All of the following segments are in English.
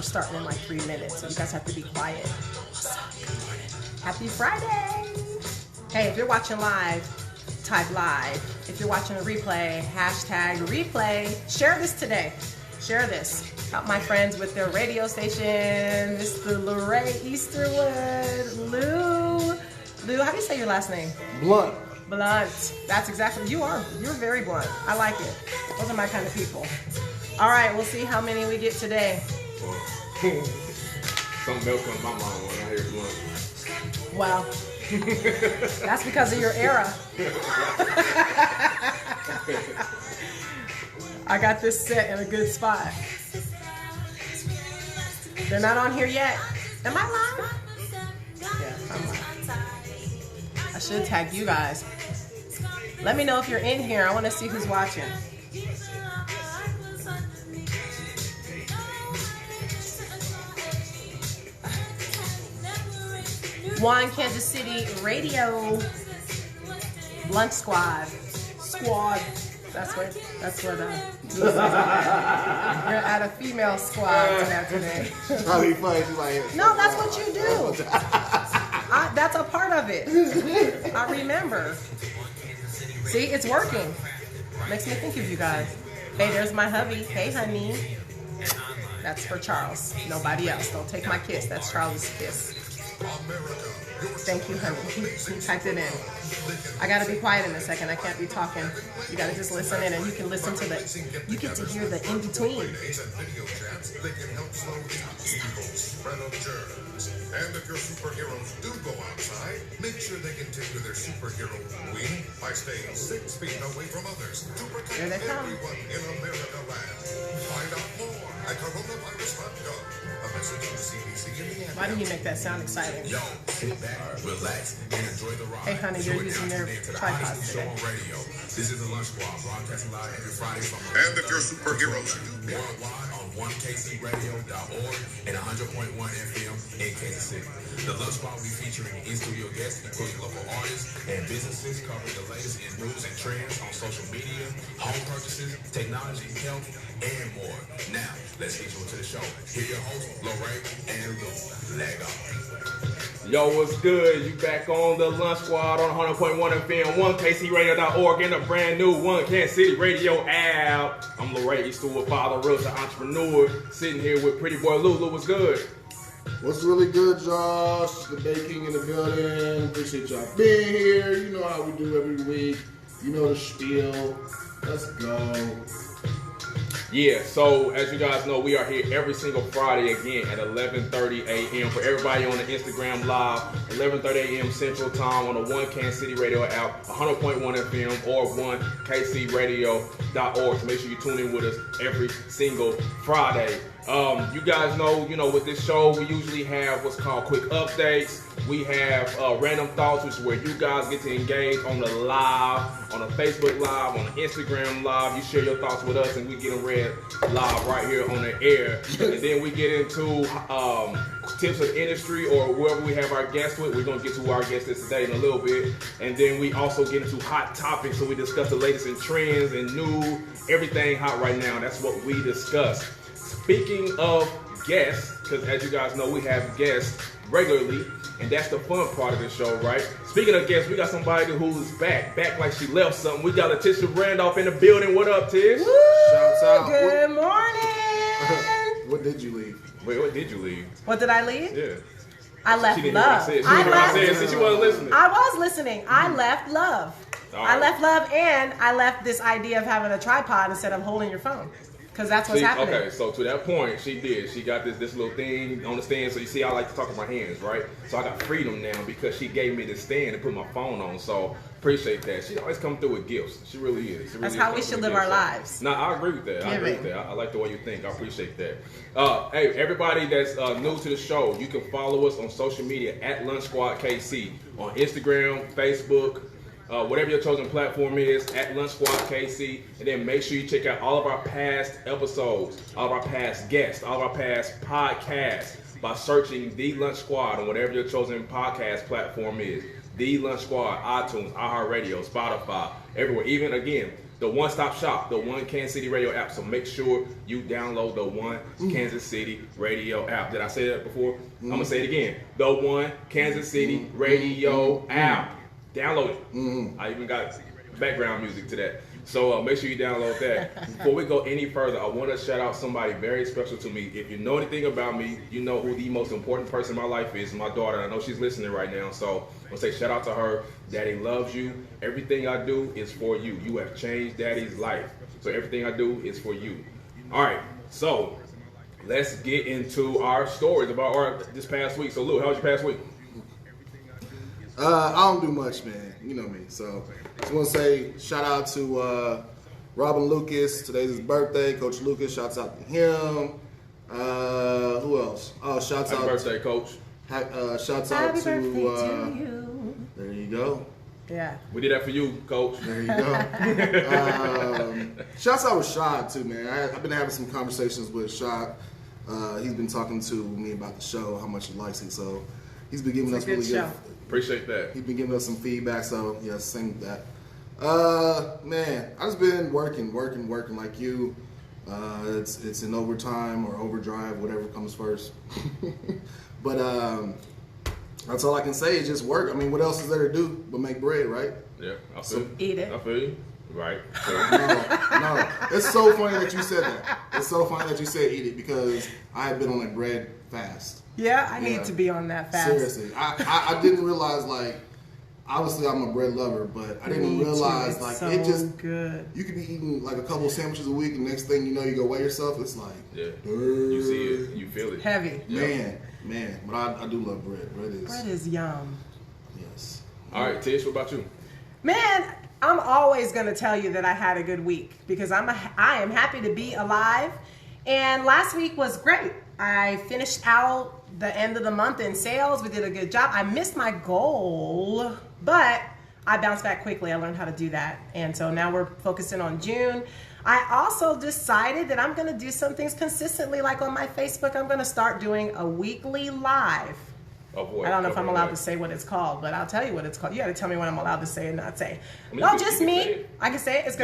starting in like 3 minutes, so you guys have to be quiet. So, good morning. Happy Friday. Hey, if you're watching live, type live. If you're watching a replay, hashtag replay. Share this today. Share this. Help my friends with their radio station. Mr. Lorray Easterwood. Lou, how do you say your last name? Blunt. Blunt. That's exactly, you're very blunt. I like it. Those are my kind of people. All right, we'll see how many we get today. Something else comes to my mind when I hear blunt. Wow. That's because of your era. I got this set in a good spot. They're not on here yet. Am I live? Yeah, I'm live. I should tag you guys. Let me know if you're in here. I want to see who's watching. One Kansas City Radio Lunch Squad. That's what we're at a female squad today. Probably funny. Like, no, that's what you do. That's a part of it. I remember. See, it's working. Makes me think of you guys. Hey, there's my hubby. Hey, honey. That's for Charles. Nobody else. Don't take my kiss. That's Charles' kiss. Thank you, honey. He typed it in. I gotta be quiet in a second. I can't be talking. You gotta just listen in, and you can listen to you get to hear the in between. And if your superheroes do go outside, make sure they continue their superhero week by staying 6 feet away from others to protect everyone in America land. Find out more at coronavirus.gov. A message from the CDC in the end. Why do you make that sound exciting? Yo, sit back, relax, and enjoy the ride. Hey, honey, they're using their tripods today. This is the Lunch Squad, broadcasting live every Friday from and if your superheroes worldwide on 1kcradio.org and 100.1 FM in Kansas City. The Lunch Squad will be featuring in-studio guests, including local artists and businesses covering the latest in news and trends on social media, home purchases, technology, health, and more. Now, let's get you into the show. Here are your hosts, Lorray and Lou. Leg off. Yo, what's good? You back on the Lunch Squad on 100.1 FM, 1kcradio.org, and a brand new One Kansas City Radio app. I'm Lorray Easterwood, father, realtor, entrepreneur, sitting here with pretty boy Lou. Lou, what's good? What's really good, Josh? The Baking in the building. Appreciate y'all being here. You know how we do every week. You know the spiel. Let's go. Yeah, so as you guys know, we are here every single Friday again at 11:30 a.m. For everybody on the Instagram Live, 11:30 a.m. Central Time on the One Kansas City Radio app, 100.1 FM or 1kcradio.org. So make sure you tune in with us every single Friday. You guys know, with this show, we usually have what's called quick updates. We have random thoughts, which is where you guys get to engage on the live, on the Facebook Live, on the Instagram Live. You share your thoughts with us, and we get them read live right here on the air. And then we get into tips of the industry or whoever we have our guests with. We're going to get to who our guest is today in a little bit. And then we also get into hot topics, so we discuss the latest in trends and new, everything hot right now. That's what we discuss. Speaking of guests, because as you guys know, we have guests regularly, and that's the fun part of the show, right? Speaking of guests, we got somebody who's back like she left something. We got Latisha Randolph in the building. What up, Tish? Woo! Shouts out. Good morning. What did you leave? Wait, what did you leave? What did I leave? Yeah. I left She didn't hear what I love. said. She didn't hear what I said, since she wasn't listening. I was listening. I left love. All I right. left love, and I left this idea of having a tripod instead of holding your phone. Because that's what's happening. Okay, so to that point, she did. She got this little thing on the stand. So you see, I like to talk with my hands, right? So I got freedom now because she gave me this stand to put my phone on. So appreciate that. She always come through with gifts. She really is. That's how we should live our lives. No, I agree with that. I agree with that. I like the way you think. I appreciate that. Hey, everybody that's new to the show, you can follow us on social media at SquadKC on Instagram, Facebook, whatever your chosen platform is, at SquadKC, and then make sure you check out all of our past episodes, all of our past guests, all of our past podcasts by searching The Lunch Squad on whatever your chosen podcast platform is. The Lunch Squad, iTunes, iHeartRadio, Spotify, everywhere. Even, again, the one-stop shop, the One Kansas City Radio app. So make sure you download the One Kansas City Radio app. Did I say that before? I'm gonna say it again. The One Kansas City Radio app. Download it. I even got background music to that. So make sure you download that. Before we go any further, I want to shout out somebody very special to me. If you know anything about me, you know who the most important person in my life is, my daughter. I know she's listening right now, so I'm going to say shout out to her. Daddy loves you. Everything I do is for you. You have changed Daddy's life. So everything I do is for you. All right, so let's get into our stories about this past week. So Lou, how was your past week? I don't do much, man. You know me. So just want to say shout out to Robin Lucas. Today's his birthday. Coach Lucas, shouts out to him. Who else? Oh, shouts Happy out. birthday, Coach. Shouts out Happy to. birthday to you. There you go. Yeah. We did that for you, Coach. There you go. Shouts out with Shad too, man. I've been having some conversations with Shad. He's been talking to me about the show, how much he likes it. So he's been giving us really good. Appreciate that. He's been giving us some feedback, so yeah, same with that. Man, I've just been working like you. It's in overtime or overdrive, whatever comes first. But that's all I can say is just work. I mean, what else is there to do but make bread, right? Yeah, I feel you. Eat it. I feel you. Right. No. It's so funny that you said that. It's so funny that you said eat it because I have been on a bread fast. Yeah, I need to be on that fast. Seriously, I didn't realize, like, obviously I'm a bread lover, but I didn't realize like so it just good. You could be eating like a couple of sandwiches a week, and next thing you know, you go weigh yourself. It's like you see it, you feel it, heavy. Man. But I do love bread. Bread is yum. Yes. All right, Tish, what about you? Man, I'm always gonna tell you that I had a good week because I am happy to be alive, and last week was great. I finished out the end of the month in sales. We did a good job. I missed my goal, but I bounced back quickly. I learned how to do that. And so now we're focusing on June. I also decided that I'm going to do some things consistently, like on my Facebook. I'm going to start doing a weekly live. I don't know if I'm allowed to say what it's called, but I'll tell you what it's called. You got to tell me what I'm allowed to say and not say. No, just me. I can say it. It's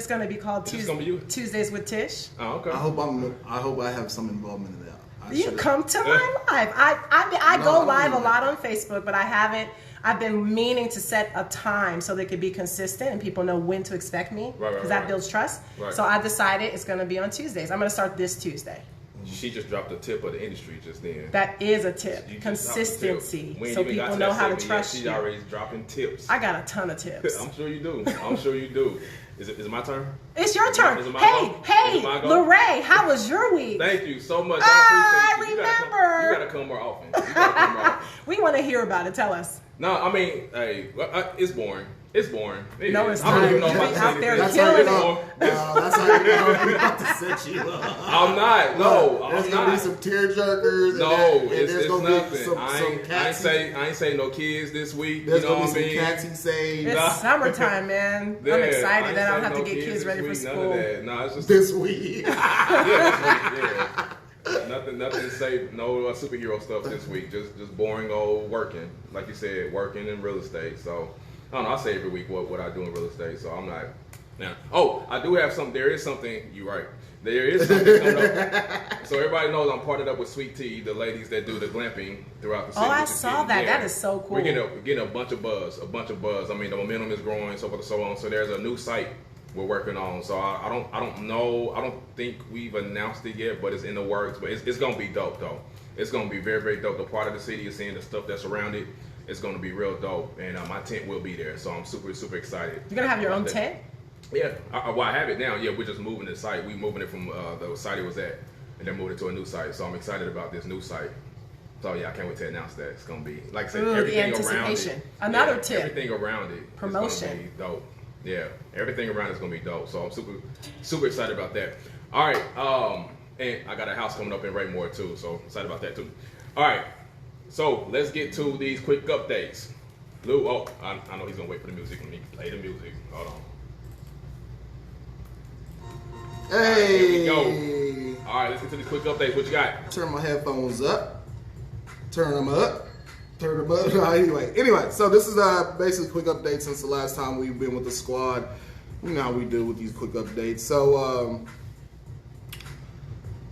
going to be called Tuesdays with Tish. Oh, okay. I hope I have some involvement in that. You come to my live. I go live a lot on Facebook, but I've been meaning to set a time so they could be consistent and people know when to expect me because that builds trust. Right. So I decided it's going to be on Tuesdays. I'm going to start this Tuesday. She just dropped the tip of the industry just then. That is a tip. Consistency. So people know how to trust you. She's already dropping tips. I got a ton of tips. I'm sure you do. Is it my turn? It's your turn. Hey, Lorraine, how was your week? Thank you so much. I appreciate you. Remember. You gotta come more often. We want to hear about it. Tell us. No, I mean, hey, it's boring. It's boring. No, it's not. I don't even know if I out there that's killing it. That's how you know I'm about to set you up. I'm not. No, there's gonna be some tear jerkers. No, and it's nothing. I ain't say no kids this week. There's you know gonna what I be mean? some cats he saved. It's summertime, man. I'm excited that I don't have to get kids ready for school. No, it's just this week. Yeah. Nothing to say. No superhero stuff this week. Just boring old working, like you said, working in real estate. So I don't know. I say every week what I do in real estate. So I'm not. Now, I do have something. There is something. You're right. There is something coming up. So everybody knows I'm partnered up with Sweet Tea, the ladies that do the glamping throughout the city. Oh, I saw that. Yeah. That is so cool. We're getting a bunch of buzz. I mean, the momentum is growing, so forth and so on. So there's a new site we're working on. So I don't know. I don't think we've announced it yet, but it's in the works. But it's gonna be dope though. It's gonna be very, very dope. The part of the city is seeing the stuff that's around it. It's gonna be real dope, and my tent will be there. So I'm super, super excited. You're gonna have your own tent? Yeah. I have it now. Yeah, we're just moving the site. We're moving it from the site it was at, and then moving it to a new site. So I'm excited about this new site. So yeah, I can't wait to announce that. It's gonna be like I said, everything around it. Another tip. Everything around it. Promotion. Is gonna be dope. Yeah, everything around it's gonna be dope. So I'm super, super excited about that. All right, and I got a house coming up in Raymore too, so excited about that too. All right, so let's get to these quick updates. Lou, I know he's gonna wait for the music. Let me play the music. Hold on. Hey. Right, here we go. All right, let's get to these quick updates. What you got? Turn my headphones up. Turn them up. Anyway, so this is basically a quick update since the last time we've been with the squad. You know how we do with these quick updates. So,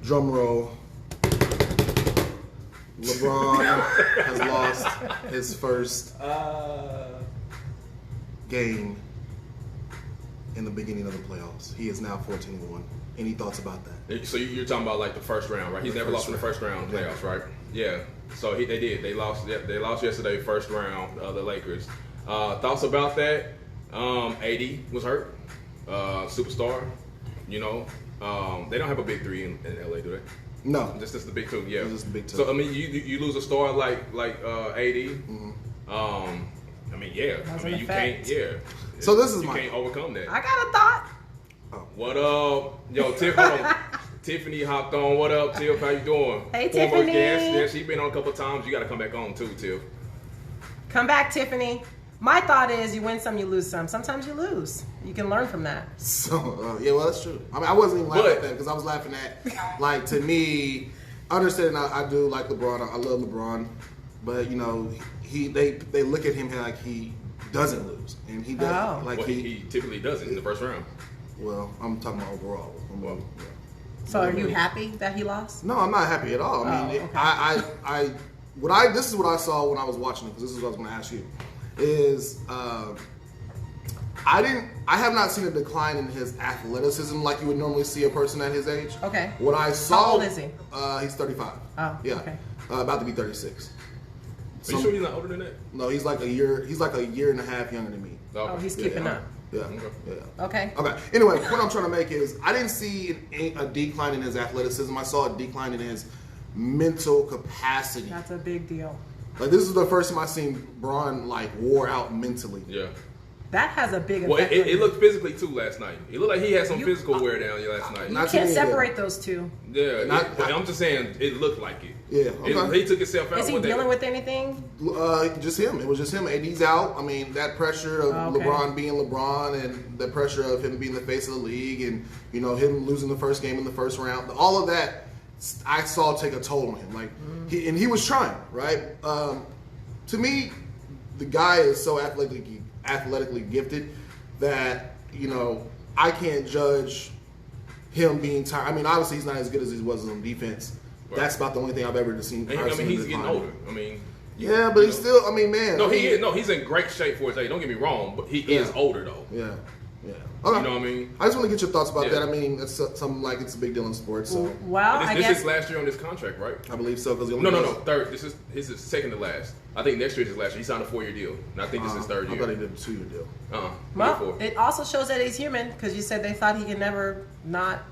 drum roll. LeBron has lost his first game in the beginning of the playoffs. He is now 14-1. Any thoughts about that? So you're talking about like the first round, right? He's never lost in the first round playoffs, right? Yeah. So they did. They lost yesterday, first round. The Lakers. Thoughts about that? AD was hurt. Superstar. You know, they don't have a big three in LA, do they? No. Just the big two. Yeah. Just the big two. So I mean, you lose a star like AD. I mean, yeah. I mean, you can't. Yeah. So this is you can't overcome that. I got a thought. What up, yo, Tiff? Tiffany hopped on. What up, Tiff? How you doing? Hey, Former Tiffany. guest. Yeah, she's been on a couple of times. You got to come back on too, Tiff. Come back, Tiffany. My thought is you win some, you lose some. Sometimes you lose. You can learn from that. So, yeah, well, that's true. I mean, I wasn't even laughing at that because I was laughing at, like, to me, understanding I do like LeBron. I love LeBron. But, you know, they look at him like he doesn't lose. And he doesn't. Oh. Like Well, he typically doesn't in the first round. Well, I'm talking about overall. Well, yeah. So are you happy that he lost? No, I'm not happy at all. I mean, okay. this is what I saw when I was watching it, because this is what I was going to ask you, is I have not seen a decline in his athleticism like you would normally see a person at his age. Okay. What I saw. How old is he? He's 35. Oh, yeah. okay. About to be 36. Are you sure he's not older than that? No, he's like a year and a half younger than me. Oh, he's keeping up. Yeah. Okay. Yeah. Okay. Okay. Anyway, what I'm trying to make is I didn't see a decline in his athleticism. I saw a decline in his mental capacity. That's a big deal. Like, this is the first time I've seen Braun like wore out mentally. Yeah. That has a big effect. Well, it looked physically too last night. It looked like he had some physical wear down last night. You can't separate those two. Yeah, I'm just saying it looked like it. Yeah, okay. He took himself out. Is he dealing with anything? Just him. It was just him. AD's out. I mean, that pressure of LeBron being LeBron and the pressure of him being the face of the league and, you know, him losing the first game in the first round. All of that I saw take a toll on him. Like, he was trying, right? To me, the guy is so athletically gifted that, you know, I can't judge him being tired. I mean, obviously he's not as good as he was on defense. Right. That's about the only thing I've ever seen. I mean, he's getting older. I mean, yeah, but he's still. I mean, man. No, he is. No, he's in great shape for his age. Don't get me wrong, but he is older though. Yeah, yeah. Okay. You know what I mean? I just want to get your thoughts about that. I mean, that's something like it's a big deal in sports. So, well, I guess this is last year on this contract, right? I believe so. Because no, third. This is his second to last. I think next year is his last year. He signed a 4-year deal, and I think this is his third year. I thought he did a 2-year deal. Well, it also shows that he's human because you said they thought he could never not.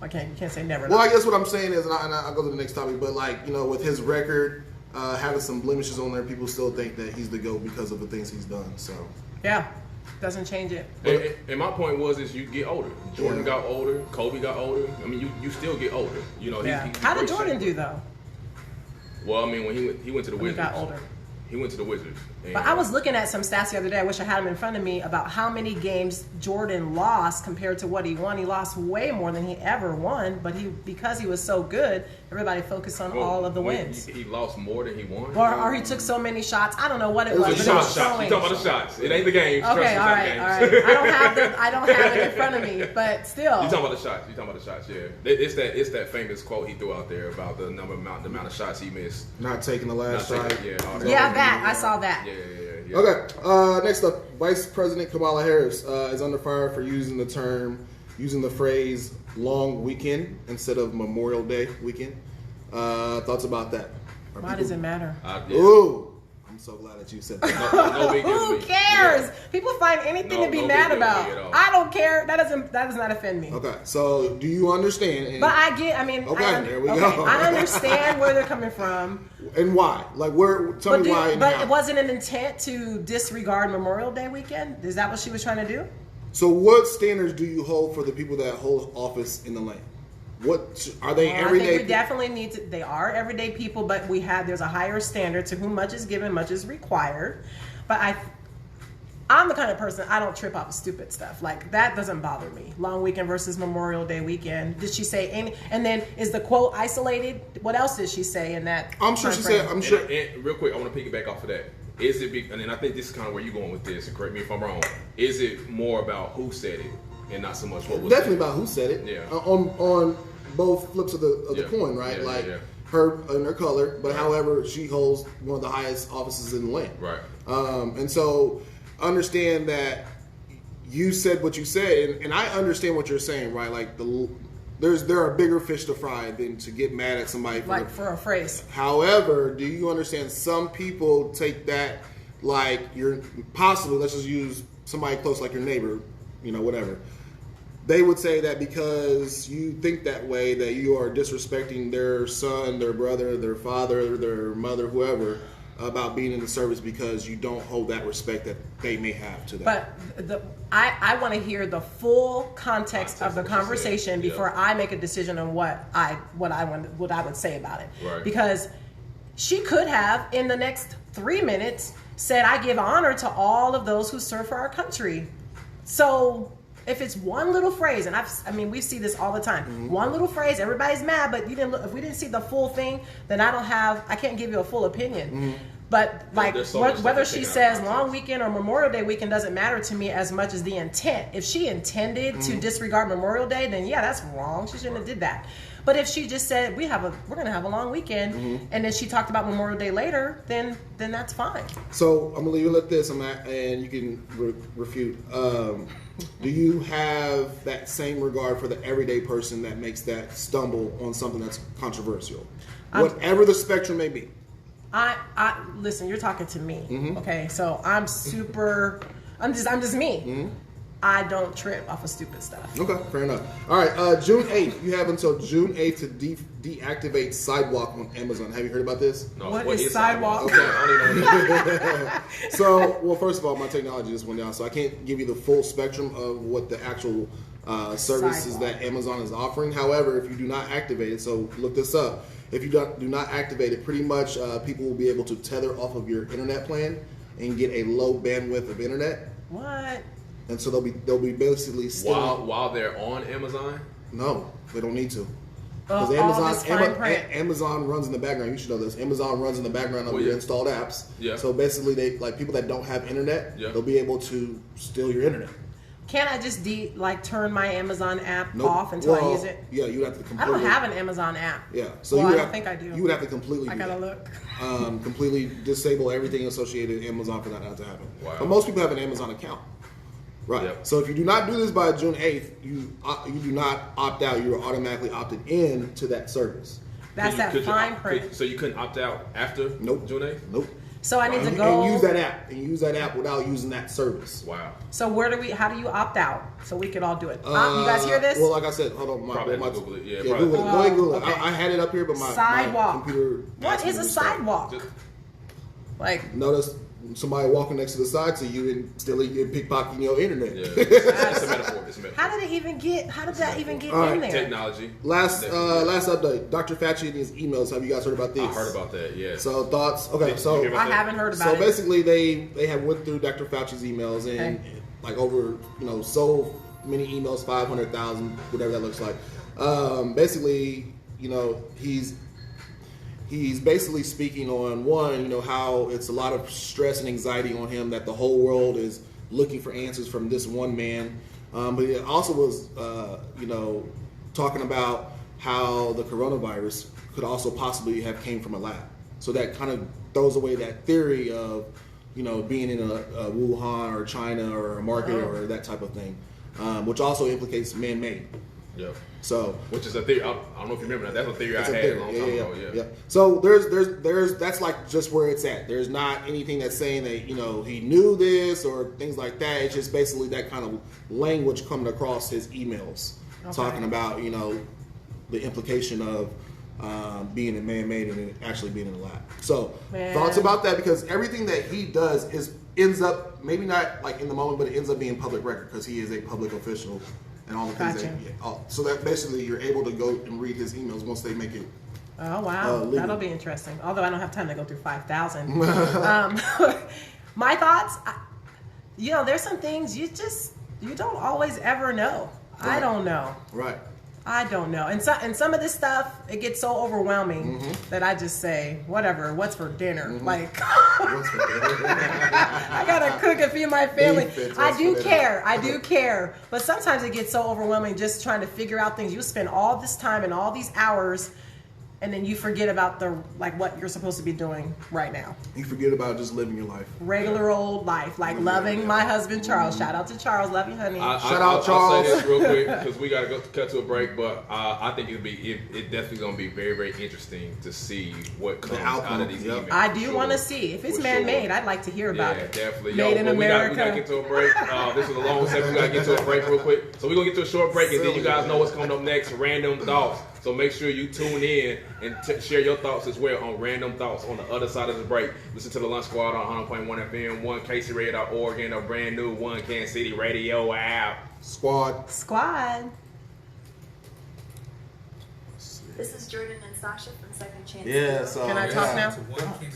Okay, you can't say never. Well, I guess what I'm saying is, and I'll go to the next topic, but like, you know, with his record, having some blemishes on there, people still think that he's the GOAT because of the things he's done. So yeah, doesn't change it. And my point was you get older. Jordan got older. Kobe got older. I mean, you still get older. You know. Yeah. How did Jordan do though? Well, I mean, when he went to the Wizards. He got older. He went to the Wizards. But I was looking at some stats the other day. I wish I had them in front of me about how many games Jordan lost compared to what he won. He lost way more than he ever won, but because he was so good, everybody focused on all of the wins. He lost more than he won? Or he took so many shots. I don't know what it was. But shots. You talking about the shots. It ain't the games. Okay, all right. I don't have it in front of me, but still. You talking about the shots, yeah. It's that famous quote he threw out there about the amount of shots he missed. Not taking the last shot. I saw that. Yeah. Okay. Next up, Vice President Kamala Harris is under fire for using the phrase "long weekend" instead of Memorial Day weekend. Thoughts about that? Why does it matter? Ooh, I'm so glad that you said that. No big deal. Who cares? Yeah. People find anything to be mad about. I don't care. That does not offend me. Okay, so do you understand? But there we go. I understand where they're coming from. And why? Like, tell me why. But it wasn't an intent to disregard Memorial Day weekend? Is that what she was trying to do? So what standards do you hold for the people that hold office in the land? What are they everyday? I think we definitely need to. They are everyday people, but there's a higher standard to whom much is given, much is required. But I'm the kind of person, I don't trip off of stupid stuff. Like, that doesn't bother me. Long weekend versus Memorial Day weekend. Did she say any? And then, is the quote isolated? What else did she say in that? I'm sure she said, I'm sure. And real quick, I want to piggyback off of that. is it? And then I think this is kind of where you're going with this. And correct me if I'm wrong. Is it more about who said it and not so much what was definitely said? about who said it? Yeah. On both flips of the coin, right? Her and her color, but however, she holds one of the highest offices in the land. Right. And so understand that you said what you said, and I understand what you're saying, right? Like there are bigger fish to fry than to get mad at somebody for a phrase. However, do you understand some people take that like you're possibly, let's just use somebody close like your neighbor, whatever. They would say that because you think that way, that you are disrespecting their son, their brother, their father, their mother, whoever, about being in the service because you don't hold that respect that they may have to them. But I want to hear the full context of the conversation before I make a decision on what I would say about it. Right. Because she could have, in the next 3 minutes, said, "I give honor to all of those who serve for our country." So if it's one little phrase, and we see this all the time. Mm-hmm. One little phrase, everybody's mad, but if we didn't see the full thing, then I can't give you a full opinion. Mm-hmm. But whether she says long weekend or Memorial Day weekend doesn't matter to me as much as the intent. If she intended to disregard Memorial Day, then yeah, that's wrong. She shouldn't have did that. But if she just said we're gonna have a long weekend, and then she talked about Memorial Day later, then that's fine. So I'm gonna leave it like this, and you can refute. Do you have that same regard for the everyday person that makes that stumble on something that's controversial, whatever the spectrum may be? I listen. You're talking to me, okay? So I'm just me. Mm-hmm. I don't trip off of stupid stuff. Okay, fair enough. All right, June 8th. You have until June 8th to deactivate Sidewalk on Amazon. Have you heard about this? No. What is Sidewalk? Okay, I don't know. So, first of all, my technology just went down, so I can't give you the full spectrum of what the actual services that Amazon is offering. However, if you do not activate it, so look this up. If you do not activate it, pretty much people will be able to tether off of your internet plan and get a low bandwidth of internet. What? And so they'll be basically still while they're on Amazon. No, they don't need to. Because Amazon runs in the background. You should know this. Amazon runs in the background of your installed apps. Yeah. So basically, they people that don't have internet, they'll be able to steal your internet. Can't I just turn my Amazon app off until I use it? Yeah, you have to completely. I don't have an Amazon app. Yeah, so I don't think I do. You would have to completely. I gotta look. Completely disable everything associated with Amazon for that not to happen. Wow. But most people have an Amazon account. Right. Yep. So if you do not do this by June 8th, you do not opt out. You are automatically opted in to that service. That's that fine print. So you couldn't opt out after June 8th? Nope. So I need to go and use that app. And use that app without using that service. Wow. So how do you opt out? So we could all do it. You guys hear this? Well, like I said, hold on. Google it. Yeah, Google it. Go ahead, Google it. Okay. I had it up here, but my computer. What is a sidewalk? Notice somebody walking next to the side to you and stealing and pickpocketing your internet. Yeah, it's a metaphor. How did that even get in there? Technology. Last update. Dr. Fauci and his emails. Have you guys heard about these? I heard about that. Yeah. So thoughts? Okay. So I haven't heard about it. So basically, they have went through Dr. Fauci's emails and like over so many emails, 500,000, whatever that looks like. Basically, he's basically speaking on how it's a lot of stress and anxiety on him that the whole world is looking for answers from this one man. But he also was, talking about how the coronavirus could also possibly have came from a lab. So that kind of throws away that theory of, being in a Wuhan or China or a market or that type of thing, which also implicates man-made. Yep. So, which is a theory. I don't know if you remember that. That's a theory I had a long time ago. Yeah. So there's that's like just where it's at. There's not anything that's saying that he knew this or things like that. It's just basically that kind of language coming across his emails, talking about the implication of being a man-made and actually being in the lab. So thoughts about that, because everything that he does ends up maybe not like in the moment, but it ends up being public record because he is a public official. And all the things so that basically you're able to go and read his emails once they make it. Oh wow, that'll be interesting. Although I don't have time to go through 5,000. My thoughts, there's some things you don't always ever know. Right. I don't know. Right. I don't know. And some of this stuff, it gets so overwhelming that I just say, whatever, what's for dinner? Like, I gotta cook and feed my family. I do care. But sometimes it gets so overwhelming just trying to figure out things. You spend all this time and all these hours, and then you forget about what you're supposed to be doing right now. You forget about just living your life. Regular old life, like loving my husband Charles. Shout out to Charles, love you, honey. Shout out Charles. I'll say this real quick because we gotta cut to a break, but I think it definitely gonna be very, very interesting to see what comes out of these events. I do want to see if it's man-made. I'd like to hear about it. Yeah, definitely. Made in America. We gotta get to a break. This was a long segment. We gotta get to a break real quick. So we're gonna get to a short break, and then you guys know what's coming up next. Random thoughts. So make sure you tune in and share your thoughts as well on Random Thoughts on the other side of the break. Listen to the Lunch Squad on 100.1 FM, 1KCRadio.org, and a brand new One Kansas City radio app. Squad. This is Jordan and Sasha from Second Chance. Yeah, so Can I talk now?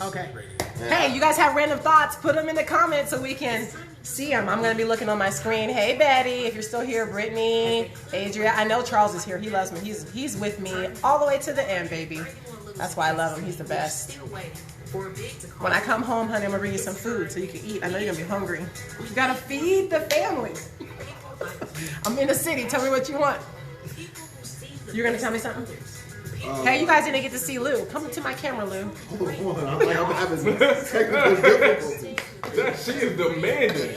Okay. Hey, you guys have random thoughts? Put them in the comments so we can see them. I'm going to be looking on my screen. Hey, Betty, if you're still here. Brittany, Adria. I know Charles is here. He loves me. He's with me all the way to the end, baby. That's why I love him. He's the best. When I come home, honey, I'm going to bring you some food so you can eat. I know you're going to be hungry. You got to feed the family. I'm in the city. Tell me what you want. You're going to tell me something? Hey, you guys didn't get to see Lou. Come to my camera, Lou. I'm having technical difficulties. She is demanding.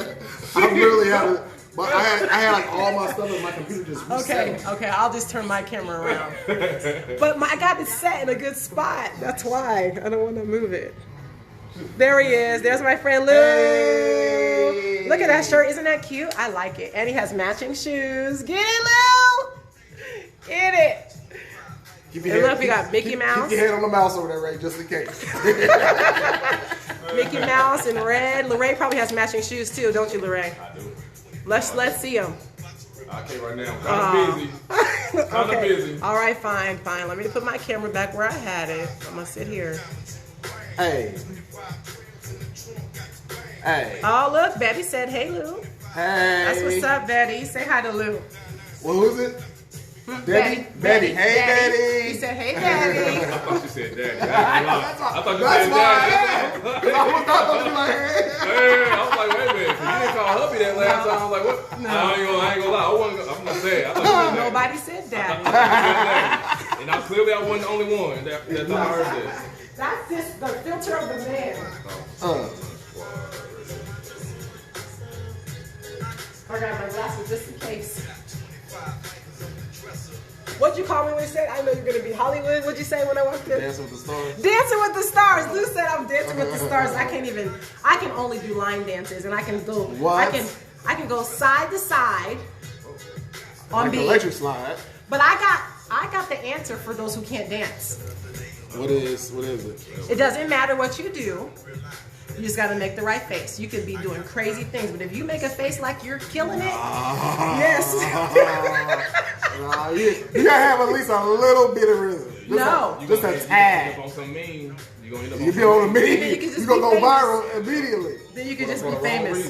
I really had but I had like all my stuff in my computer just reset. Okay, I'll just turn my camera around. But I got it set in a good spot. That's why I don't want to move it. There he is. There's my friend Lou. Hey. Look at that shirt. Isn't that cute? I like it. And he has matching shoes. Get it, Lou. Get it. And look, we got Mickey Mouse. Keep your head on the mouse over there, Ray, just in case. Mickey Mouse in red. Lorraine probably has matching shoes too, don't you, Lorraine? I do. Let's see them. I can't right now. I'm kind of busy. Busy. All right, fine. Let me put my camera back where I had it. I'm gonna sit here. Hey. Oh, look, Betty said, "Hey, Lou." Hey. That's what's up, Betty. Say hi to Lou. Well, who's it? Betty. Hey, Betty. He said, "Hey, Daddy." I thought you said daddy. I thought you That's said why daddy. I was not going to be like, hey. Hey, I was like, wait a minute. You didn't call hubby that last time. I was like, what? No. I ain't gonna lie. I'm gonna say it. I thought you said daddy. Nobody said Daddy. And clearly I wasn't the only one that thought I heard this. That's just the filter of the man. I got my glasses just in case. What'd you call me when you said, I know you're going to be Hollywood? What'd you say when I walked in? Dancing with the Stars. Dancing with the Stars. Lou said I'm dancing with the stars. I can only do line dances, and I can go, what? I can go side to side on like beat. electric slide. But I got the answer for those who can't dance. What is it? It doesn't matter what you do. You just got to make the right face. You could be doing crazy things, but if you make a face like you're killing it, yes. You gotta have at least a little bit of rhythm. Just a tad. On some mean, you're gonna end up you be on a meme, you're gonna go viral immediately. Then you can just be famous.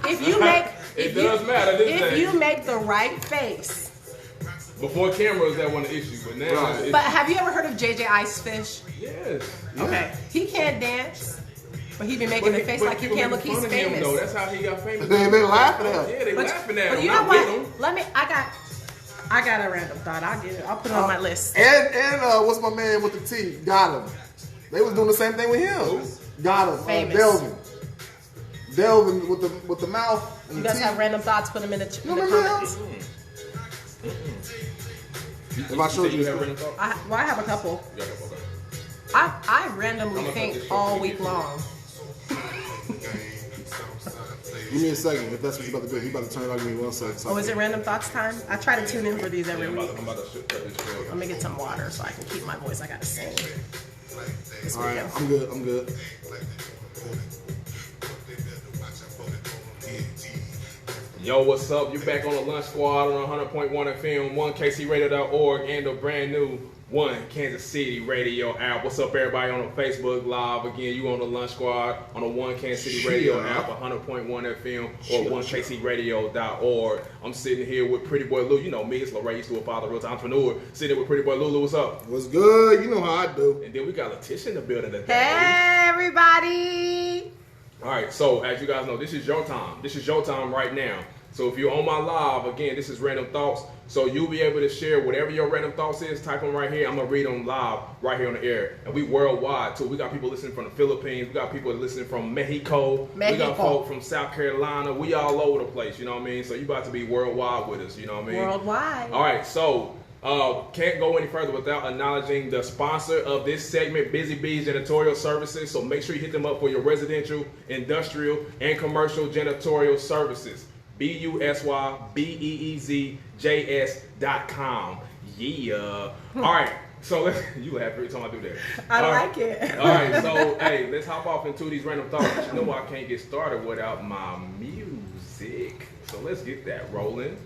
If you make the right face. Before cameras, that wasn't an issue, but now. But have you ever heard of JJ Icefish? Yes. Okay. He can't dance, but he be making a face like he can't look. He's famous. Though. That's how he got famous. They laughing at him. Yeah, they laughing at him. But you know what? I got a random thought. I'll get it. I'll put it on my list. And what's my man with the T? Got him. They was doing the same thing with him. Got him. Famous. Delvin with the mouth. And you guys have random thoughts? Put them in the comments. If I showed you, I have a couple. I randomly think all week long. Give me a second. If that's what you're about to do, you're about to turn it on. Give me 1 second. Oh, is it random thoughts time? I try to tune in for these every week. I'm about to cut this short. Let me get some water so I can keep my voice. I gotta sing. All right, I'm good. Yo, what's up? You're back on the Lunch Squad on 100.1 FM, 1KCRadio.org, and the brand new One Kansas City Radio app. What's up, everybody on the Facebook Live? Again, you on the Lunch Squad on the One Kansas City Radio app, 100.1 FM, or 1kcradio.org. I'm sitting here with Pretty Boy Lou. You know me, it's Lorraine, used to a father, real entrepreneur. Sitting with Pretty Boy Lulu. What's up? What's good? You know how I do. And then we got Latisha in the building today. Hey, everybody. All right, so as you guys know, this is your time. This is your time right now. So if you're on my live, again, this is Random Thoughts. So you'll be able to share whatever your random thoughts is. Type them right here. I'm going to read them live right here on the air. And we worldwide, too. We got people listening from the Philippines. We got people listening from Mexico. We got folk from South Carolina. We all over the place, you know what I mean? So you about to be worldwide with us, you know what I mean? Worldwide. All right, so can't go any further without acknowledging the sponsor of this segment, Busy Bees Janitorial Services. So make sure you hit them up for your residential, industrial, and commercial janitorial services. BUSYBEEZJS.com. Yeah. All right. So you laugh every time I do that. I like it. All right. So hey, let's hop off into these random thoughts. You know I can't get started without my music. So let's get that rolling.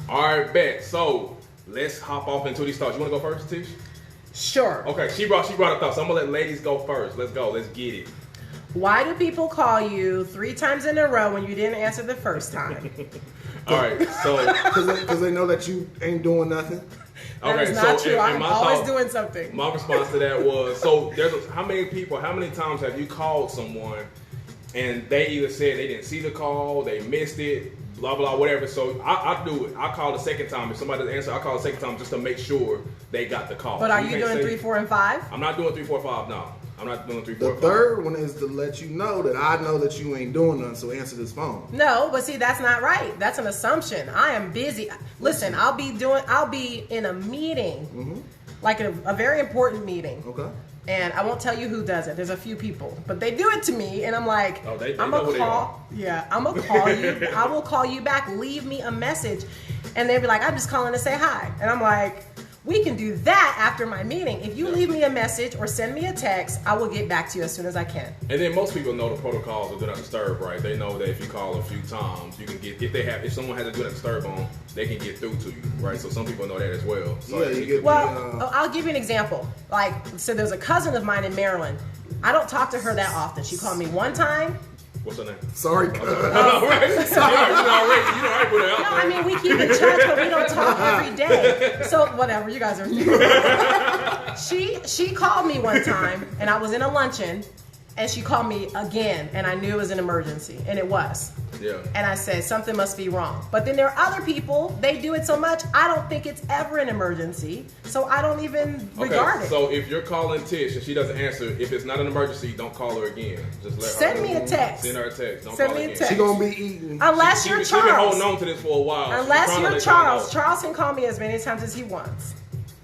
All right, bet. So let's hop off into these thoughts. You want to go first, Tish? Sure. Okay. She brought a thought. So I'm gonna let ladies go first. Let's go. Let's get it. Why do people call you 3 times in a row when you didn't answer the first time? All right, so because they know that you ain't doing nothing. That is not true. I'm always doing something. My response to that was, so how many times have you called someone and they either said they didn't see the call, they missed it, blah, blah, whatever. So I do it. I call the second time. If somebody doesn't answer, I call the second time just to make sure they got the call. But are you doing 3, 4, and 5? I'm not doing 3, 4, 5, no. I'm not doing 3, 4, The 5. third one is to let you know that I know that you ain't doing nothing, so answer this phone. No, but see, that's not right. That's an assumption. I am busy. Listen, I'll be in a meeting, like a very important meeting. Okay. And I won't tell you who does it. There's a few people, but they do it to me, and I'm like, they I'm know gonna who call. Yeah, I'm gonna call you. I will call you back. Leave me a message, and they'll be like, I'm just calling to say hi, and I'm like, we can do that after my meeting. If you leave me a message or send me a text, I will get back to you as soon as I can. And then most people know the protocols of do not disturb, right? They know that if you call a few times, you can get if someone has a do not disturb on, they can get through to you, right? So some people know that as well. So yeah, you get. I'll give you an example. Like, so there's a cousin of mine in Maryland. I don't talk to her that often. She called me one time. What's her name? Sorry. Right? You already put it out No, there. I mean, we keep in touch, but we don't talk every day. So whatever, you guys are. She called me one time, and I was in a luncheon, and she called me again, and I knew it was an emergency, and it was. Yeah. And I said, something must be wrong. But then there are other people, they do it so much, I don't think it's ever an emergency, so I don't even regard it. So if you're calling Tish and she doesn't answer, if it's not an emergency, don't call her again. Just let her Send me a text. Send her a text. Don't Send call me a again. text. She gonna be eating. Unless you're She's been holding Charles. on to this for a while. Unless you're Charles. Charles can call me as many times as he wants.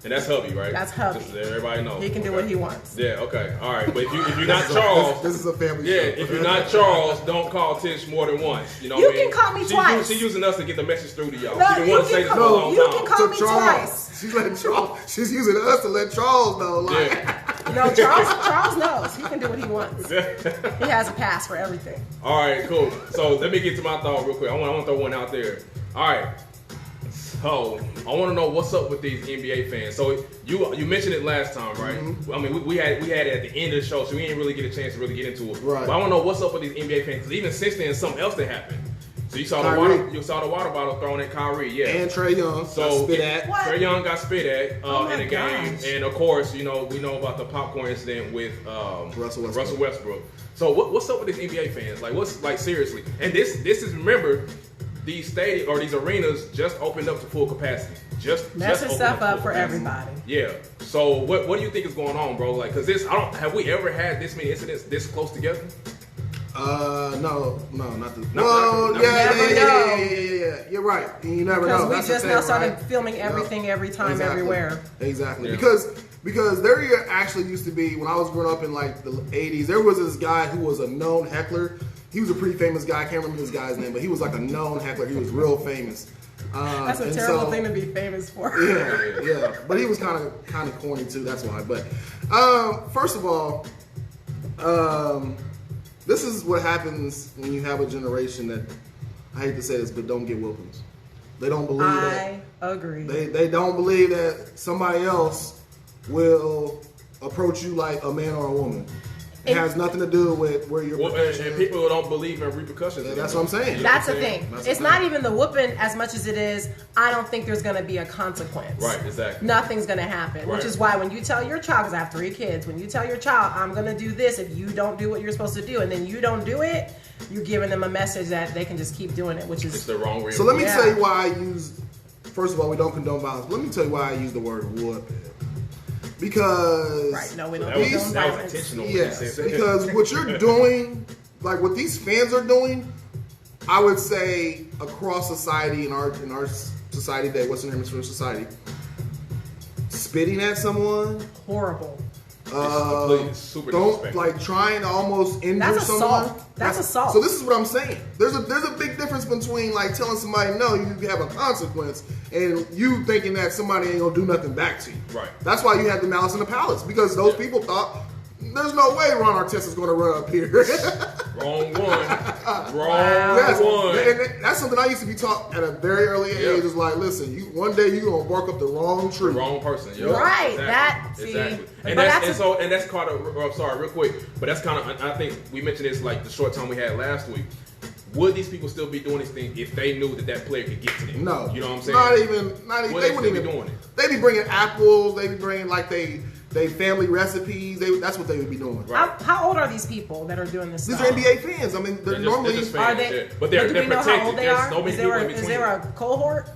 And that's hubby, right? That's hubby. Just so everybody knows. He can do what he wants. Yeah, okay. All right. But if you're not Charles, This is a family yeah, show. if you're not Charles, don't call Tish more than once. You know You what I mean? can call me twice. She's using us to get the message through to y'all. No, she been you wanting to say can this for a call- long you time. can call me Charles. twice. She's letting Charles. She's using us to let Charles know. Like, Yeah. No, Charles knows. He can do what he wants. He has a pass for everything. All right, cool. So let me get to my thought real quick. I want to throw one out there. All right. So I want to know what's up with these NBA fans. So you mentioned it last time, right? I mean, we had it at the end of the show, so we didn't really get a chance to really get into it. Right. But I want to know what's up with these NBA fans, because even since then, something else that happened. So you saw Kyrie. the water bottle thrown at Kyrie, yeah. and Trae Young. So spit at. What? Trae Young got spit at my in the game, gosh. and of course, we know about the popcorn incident with Russell Westbrook. Russell Westbrook. So what's up with these NBA fans? Like, what's like seriously? And this is, remember, these stadiums or these arenas just opened up to full capacity. Just Messing opened stuff to up full for capacity. everybody. Yeah. So what do you think is going on, bro? Like, cause have we ever had this many incidents this close together? No, not the. Not Well, the- yeah. You're right. You never know. Because we That's the just thing, now started right? filming everything, every time, Exactly. everywhere. Exactly. Yeah. Because there actually used to be, when I was growing up in like the 80s, there was this guy who was a known heckler. He was a pretty famous guy. I can't remember this guy's name, but he was like a known heckler. He was real famous. That's a and terrible so- thing to be famous for. Yeah. But he was kind of corny too. That's why. But first of all, this is what happens when you have a generation that, I hate to say this, but don't get whoopings. They don't believe that. Agreed. They don't believe that somebody else will approach you like a man or a woman. It has nothing to do with where you're. And people don't believe in repercussions. Yeah, that's what I'm saying. That's the thing. It's not even the whooping as much as it is, I don't think there's going to be a consequence. Right, exactly. Nothing's going to happen. Right. Which is why when you tell your child, because I have 3 kids, when you tell your child, I'm going to do this if you don't do what you're supposed to do, and then you don't do it, you're giving them a message that they can just keep doing it, which is... It's the wrong way. So let me tell you why I use... First of all, we don't condone violence. Let me tell you why I use the word whoop. Because... Right, no, we don't that condone violence. was intentional. Yes, because what you're doing, like what these fans are doing, I would say across society, in our society today, Western Hemisphere society, spitting at someone, horrible. Super don't like trying to almost injure That's someone. assault. That's assault. So this is what I'm saying. There's a big difference between like telling somebody no, you have a consequence, and you thinking that somebody ain't gonna do nothing back to you. Right. That's why you had the Malice in the Palace, because those people thought there's no way Ron Artest is gonna run up here. Wrong one. Yes, one. and that's something I used to be taught at a very early age. Is like, listen, one day you're gonna bark up the wrong tree. Wrong person. Yep. Right. Exactly. Exactly. And that's kind of. I'm sorry, real quick, but that's kind of. I think we mentioned this like the short time we had last week. Would these people still be doing this thing if they knew that player could get to them? No. You know what I'm saying? Not even. They wouldn't even be doing it. They'd be bringing apples. They'd be bringing like they family recipes. That's what they would be doing. Right. How old are these people that are doing this These stuff? are NBA fans. I mean, they're normally. They're just Are fans, they? yeah. But they're do we know protected. how old they There's are? so many people in between. Is there a cohort?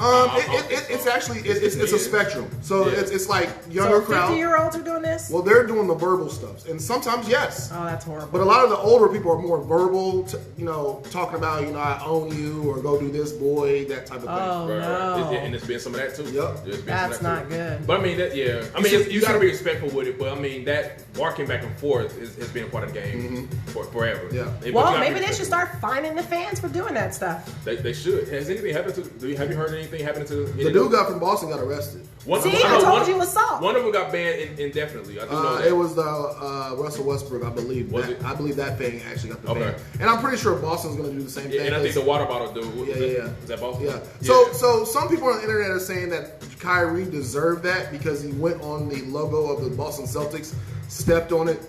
It's actually it's a spectrum. So it's like younger So crowd. 50-year-olds are doing this? Well, they're doing the verbal stuff, and sometimes yes. Oh, that's horrible. But a lot of the older people are more verbal, talking about, I own you, or go do this, boy, that type of thing. Oh, Right. no. And it's been some of that too. Yep. There's been That's some of that not too. good. But I mean, you got to be respectful with it. But I mean, that barking back and forth has been a part of the game for forever. Yeah. But you Well, gotta be maybe they should respectful. start fining the fans for doing that stuff. They should. Has anything happened to? Have you heard anything happening to? The dude from Boston got arrested. See, I told you assault. One of them got banned indefinitely. I do know that. It was Russell Westbrook, I believe. Was it? I believe that thing actually got the ban. Okay. And I'm pretty sure Boston's going to do the same thing. And I think the water bottle dude. Yeah. Is that Boston? Yeah. So some people on the internet are saying that Kyrie deserved that because he went on the logo of the Boston Celtics, stepped on it,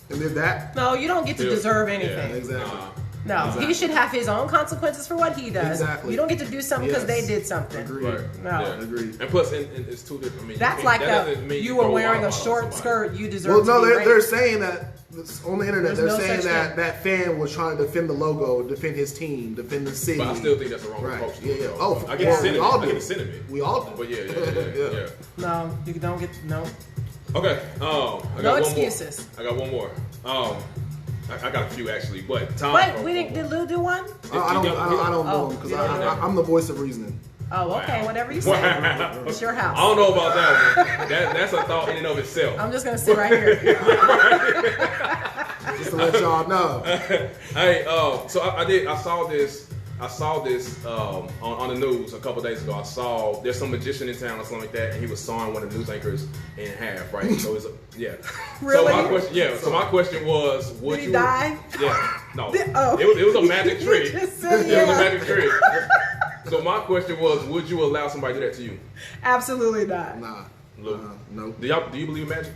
and did that. No, you don't get to deserve anything. Yeah, exactly. No, Exactly. he should have his own consequences for what he does. Exactly. You don't get to do something because they did something. Agreed. Right. No. Yeah. Agreed. And plus, and it's two different. I mean, That's like that doesn't mean you were throw wearing water a bottle short at somebody. skirt, you deserve Well, to no, be they're raped. saying that on the internet. There's They're no saying such that thing. that fan was trying to defend the logo, defend his team, defend the city. But I still think that's the wrong Right. approach. Yeah. though. Oh, I get yeah. the sentiment. We all I get do. the sentiment. We all do. But yeah. No, you don't get no. Okay. I got No one excuses. More. I got one more. I got a few actually, but Tom. Wait, did Lou do one? I don't know him because you don't know. I'm the voice of reasoning. Oh, okay, Wow. whatever you say. Wow. It's your house. I don't know about that one. That's a thought in and of itself. I'm just gonna sit right here. Just to let y'all know. Hey, so I saw this on the news a couple days ago. I saw there's some magician in town or something like that, and he was sawing one of the news anchors in half, right? So it's Really? So my question was, would Did he you die? Yeah, no. Oh. It was a magic tree. You just said It was a yeah. magic tree. So my question was, would you allow somebody to do that to you? Absolutely not. Nah. Lou? No. Do you believe in magic?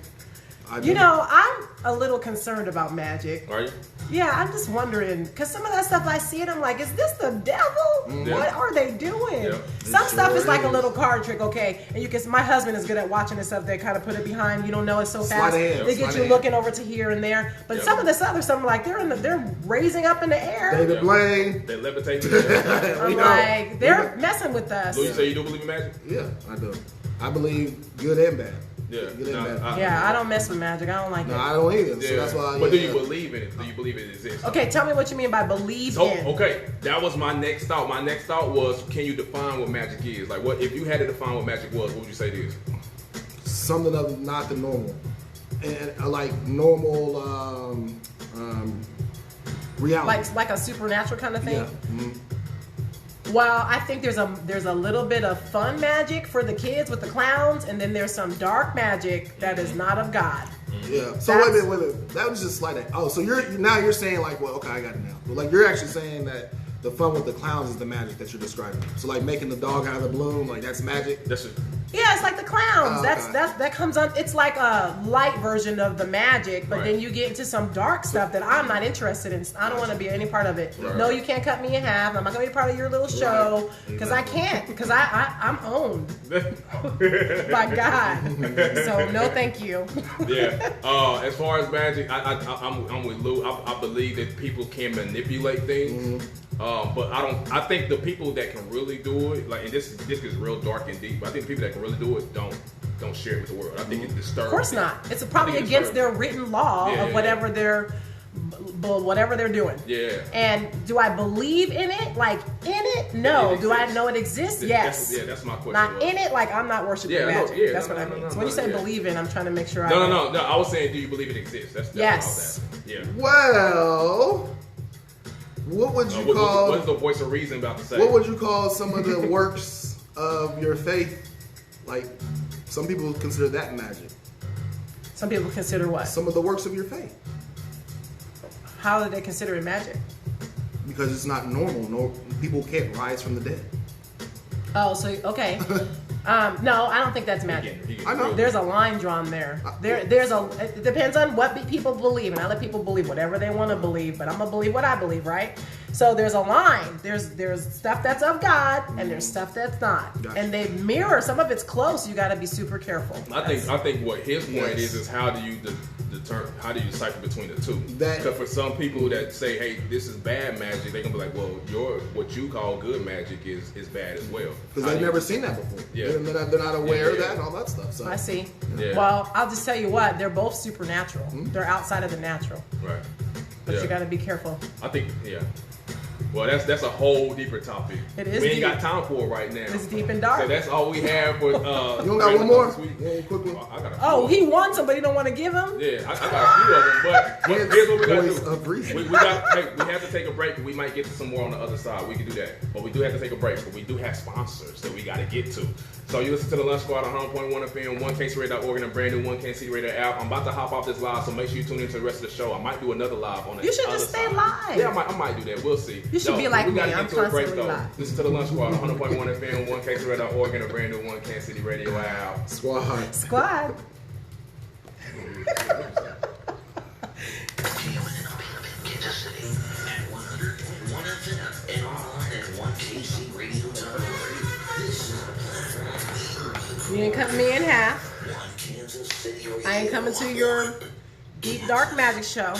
I do. You know, I'm a little concerned about magic. Are you? Yeah, I'm just wondering, because some of that stuff I see it, I'm like, is this the devil? Yeah. What are they doing? Yeah. Some It stuff sure is like a is. little card trick, okay? And you can. My husband is good at watching this stuff. They kind of put it behind. You don't know it so Sleight fast. of hand, They sleight get of you hand. looking over to here and there. But Yeah. some of this other stuff, like they're raising up in the air. David Blaine. They levitate you. I'm like, they're messing with us. Lou, you say you do believe in magic? Yeah, I do. I believe good and bad. Yeah. Good and bad. Yeah, I don't mess with magic. I don't like No, it. I don't either. Yeah. So that's why. But do yeah. you believe in it? Do you believe it exists? Okay, tell me what you mean by believe So, in. okay, that was my next thought. My next thought was, can you define what magic is? Like, what if you had to define what magic was? What would you say it is? Something of not the normal, and like normal reality. Like a supernatural kind of thing. Yeah. Mhm. Well, I think there's a little bit of fun magic for the kids with the clowns, and then there's some dark magic that is not of God. Yeah. So wait a minute. That was just like that. Oh, so you're saying like, well, okay, I got it now. But like you're actually saying that The fun with the clowns is the magic that you're describing. So like making the dog out of the balloon, like that's magic. That's it. Yeah, it's like the clowns. Oh, That comes on. It's like a light version of the magic, but then you get into some dark stuff that I'm not interested in. I don't want to be any part of it. Right. No, you can't cut me in half. I'm not gonna be part of your little show because I can't. Because I'm owned by God. So no, thank you. Yeah. As far as magic, I'm with Lou. I believe that people can manipulate things. But I think the people that can really do it, like, and this gets real dark and deep, but I think the people that can really do it don't share it with the world. I think it's disturbing. Of course not. It's probably against their written law of whatever they're doing. Yeah. And do I believe in it? Like in it? No. Do I know it exists? Yes. That's my question. Not in it. Like I'm not worshiping magic. That's what I mean. So when you say believe in, I'm trying to make sure. No. I was saying, do you believe it exists? That's yes. What I was asking. Yeah. Well, what would you call? What's the voice of reason about to say? What would you call some of the works of your faith? Like, some people consider that magic. Some people consider what? Some of the works of your faith. How do they consider it magic? Because it's not normal. No, people can't rise from the dead. Oh, so okay. No, I don't think that's magic. I know. There's a line drawn there. It depends on what people believe, and I let people believe whatever they want to believe, but I'm gonna believe what I believe, right? So there's a line. There's stuff that's of God, and there's stuff that's not, Gotcha. and they mirror. Some of it's close. You got to be super careful. I think what his point is how do you determine, how do you decipher between the two? Because for some people that say, hey, this is bad magic, they're gonna be like, well, what you call good magic is bad as well. Because they've never seen that before. Yeah. They're not aware of that and all that stuff. So. I see. Yeah. Well, I'll just tell you what. They're both supernatural. They're outside of the natural. Right. But you got to be careful. I think, Well, that's a whole deeper topic. It is. We ain't deep. got time for it right now. It's deep and dark. So that's all we have for. You don't got one more? Yeah, quick one. I got a few Oh, of he them. wants them, but he don't want to give them. Yeah, I got a few of them. But here's what we gotta Voice do. of reason. We have to take a break. We might get to some more on the other side. We can do that, but we do have to take a break. But we do have sponsors that we got to get to. So you listen to the Lunch Squad on 100.1 FM, 1KCRadio.org, and a brand new 1KC Radio app. I'm about to hop off this live, so make sure you tune into the rest of the show. I might do another live on the You should other just stay side. live. Yeah, I might do that. We'll see. You should be like we me. gotta I'm get to a break, constantly though. live. Listen to the Lunch Squad on 100.1 FM, 1KCRadio.org, and a brand new 1K City Radio app. Squad. Squad. You ain't cutting me in half. I ain't coming to your deep dark magic show.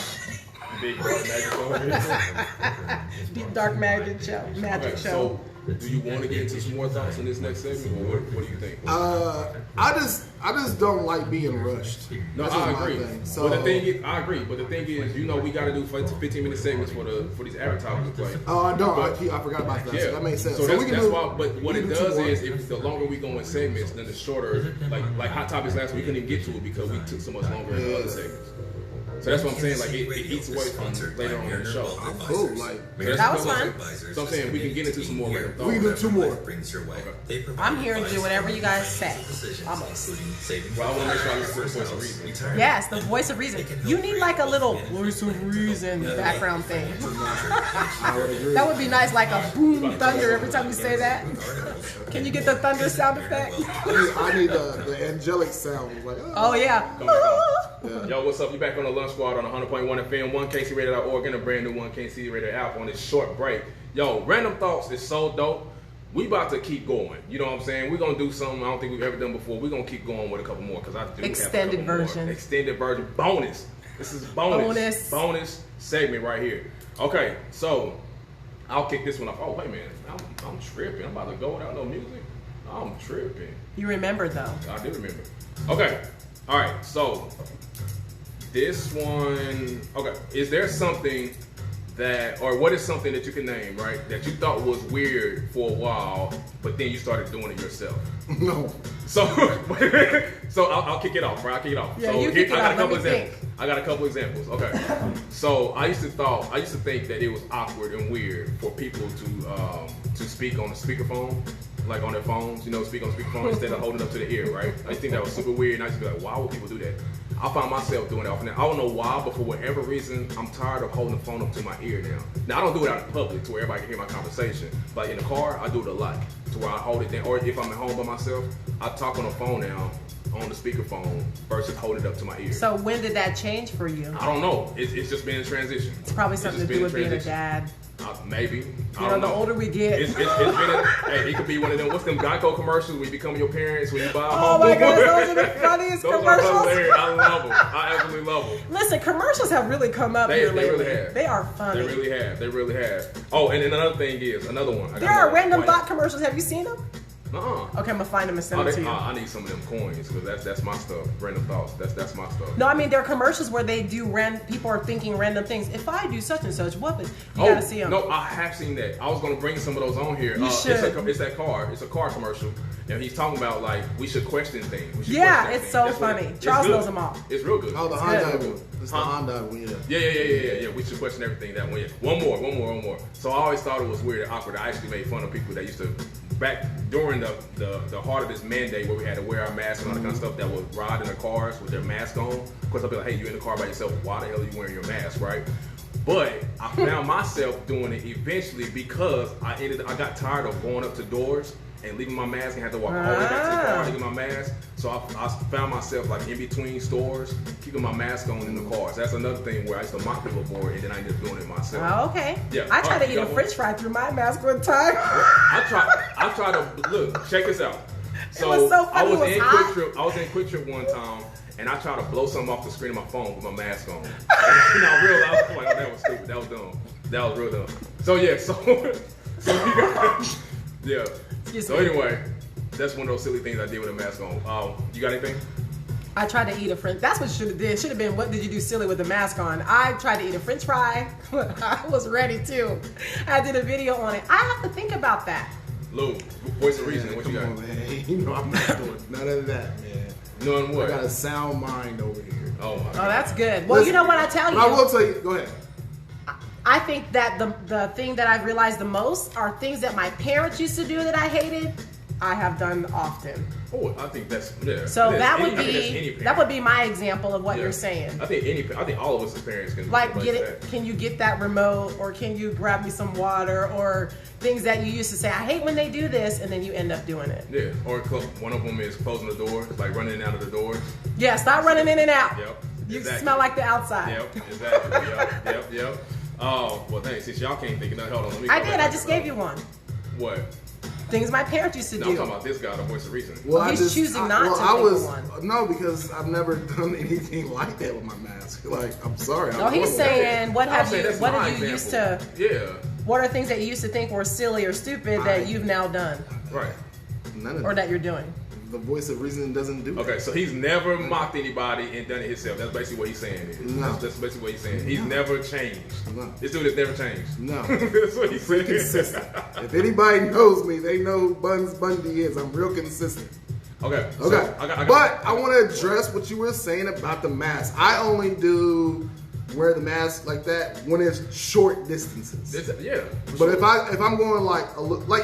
Big Brother Magic over here. Deep dark magic show. Magic Okay, show. so do you want to get into some more thoughts in this next segment, or what do you think? I just don't like being rushed. No, That's I just my agree. thing. So, But the thing is, I agree. But the thing is, we got to do 15-minute segments for these advertisers to play. Oh, I don't. But- I forgot about that. Yeah, So that makes sense. So that's, we can that's do, why. But what we it can do does two more. is, if the longer we go in segments, then the shorter. Like Hot Topics last week, we couldn't even get to it because we took so much longer in the other segments. So that's what I'm saying. Like it eats away from later on in the show. Cool. Like That was fun. So I'm saying we can get into some more random thoughts. we can do two more. I'm here to do whatever you guys say. Almost. Well, I want to make sure I listen to the voice of reason. Yes, the voice of reason. You need like a little voice of reason background thing. I would agree. That would be nice, like a boom thunder every time you say that. Can you get the thunder sound effect? I need the angelic sound. Like, Oh yeah. Yo, what's up? You back on the Lunch Squad on 100.1 FM, 1KCRadio.org, and a brand new 1KC Radio app on this short break. Yo, Random Thoughts is so dope. We about to keep going. You know what I'm saying? We're going to do something I don't think we've ever done before. We're going to keep going with a couple more because I do Extended have a couple version. More. Extended version. Bonus. This is bonus segment right here. Okay, so I'll kick this one off. Oh, wait a minute. I'm tripping. I'm about to go without no music. I'm tripping. You remember though. I do remember. Okay. All right. So this one. Okay. Is there something or what is something that you can name, right, that you thought was weird for a while, but then you started doing it yourself? No. So, I'll kick it off, right? I'll kick it off. Yeah, so you kick it off. Let me examples. think. I got a couple examples. Okay. So I used to think that it was awkward and weird for people to speak on the speakerphone, like on their phones, speak on the speakerphone instead of holding up to the ear, right? I used to think that was super weird, and I used to be like, why would people do that? I find myself doing that often. I don't know why, but for whatever reason, I'm tired of holding the phone up to my ear now. Now, I don't do it out in public to where everybody can hear my conversation. But in the car, I do it a lot to where I hold it down. Or if I'm at home by myself, I talk on the phone now on the speakerphone versus holding it up to my ear. So when did that change for you? I don't know. It's just been a transition. It's probably something to do with being a dad. Maybe. You know, the older we get. It's been hey, it could be one of them, what's them Geico commercials when you become your parents, when you buy a home. Oh my gosh, those are the funniest those commercials. Are hilarious. I love them. I absolutely love them. Listen, commercials have really come up here lately. Really have. They are funny. They really have. Oh, and then another thing is, another one. There are random thought commercials. Have you seen them? Uh-uh. Okay, I'm gonna find them and send them to you. I need some of them coins because that's my stuff. Random thoughts. That's my stuff. No, I mean there are commercials where they do people are thinking random things. If I do such and such, what? You gotta see them. No, I have seen that. I was gonna bring some of those on here. You should. It's that car. It's a car commercial, and he's talking about like we should question things. Yeah, it's so funny. Charles knows them all. It's real good. Oh, the Honda one. It's the Honda one. Yeah. We should question everything that one. Yeah. One more. So I always thought it was weird and awkward. I actually made fun of people that used to back during the heart of this mandate where we had to wear our masks and all that kind of stuff that would ride in the cars with their mask on. Of course, I'll be like, hey, you're in the car by yourself. Why the hell are you wearing your mask, right? But I found myself doing it eventually because I got tired of going up to doors and leaving my mask and had to walk all the way back to the car to get my mask. So I found myself like in between stores, keeping my mask on in the cars. That's another thing where I used to mock people for it and then I ended up doing it myself. Oh, okay. Yeah. I tried to eat a French fry through my mask one time. I tried to look. Check this out. So, it was so funny. I was in Quick Trip one time, and I tried to blow something off the screen of my phone with my mask on. And I realized, I was like, oh, that was stupid. That was dumb. That was real dumb. So yeah, yeah. So anyway, that's one of those silly things I did with a mask on. You got anything? I tried to eat a French. That's what should have did. Should have been, what did you do silly with the mask on? I tried to eat a French fry. I was ready too. I did a video on it. I have to think about that. Lou, voice of reason. What you got? Come on, man. You know I'm not doing none of that, man. None what? I got a sound mind over here. Oh my God. Oh, that's good. Well, you know what I tell you. I will tell you. Go ahead. I think that the thing that I've realized the most are things that my parents used to do that I hated. I have done often. Oh, I think that's So that would be my example of what you're saying. I think all of us as parents can like get it. That. Can you get that remote, or can you grab me some water, or things that you used to say I hate when they do this, and then you end up doing it. Yeah, or one of them is closing the door, like running in and out of the doors. Yeah, stop running in and out. Yep. You smell like the outside. Yep. Exactly. Yep. Oh, well, thanks. Since y'all can't think of that, hold on. Let me I did. I just gave you one. What? Things my parents used to do. I'm talking about this guy, the voice of reason. Well, he's choosing not to think of one. No, because I've never done anything like that with my mask. Like, I'm sorry. No, he's saying, what did you used to? Yeah. What are things that you used to think were silly or stupid that you've now done? Right. None of or that you're doing. The voice of reason doesn't do that. Okay, so he's never mocked anybody and done it himself. That's basically what he's saying. No. That's basically what he's saying. He's never changed. No. This dude has never changed. No. That's what he's saying. Consistent. If anybody knows me, they know who Buns Bundy is. I'm real consistent. Okay. Okay. So I want to address what you were saying about the mask. I only do wear the mask like that when it's short distances. But if I'm going like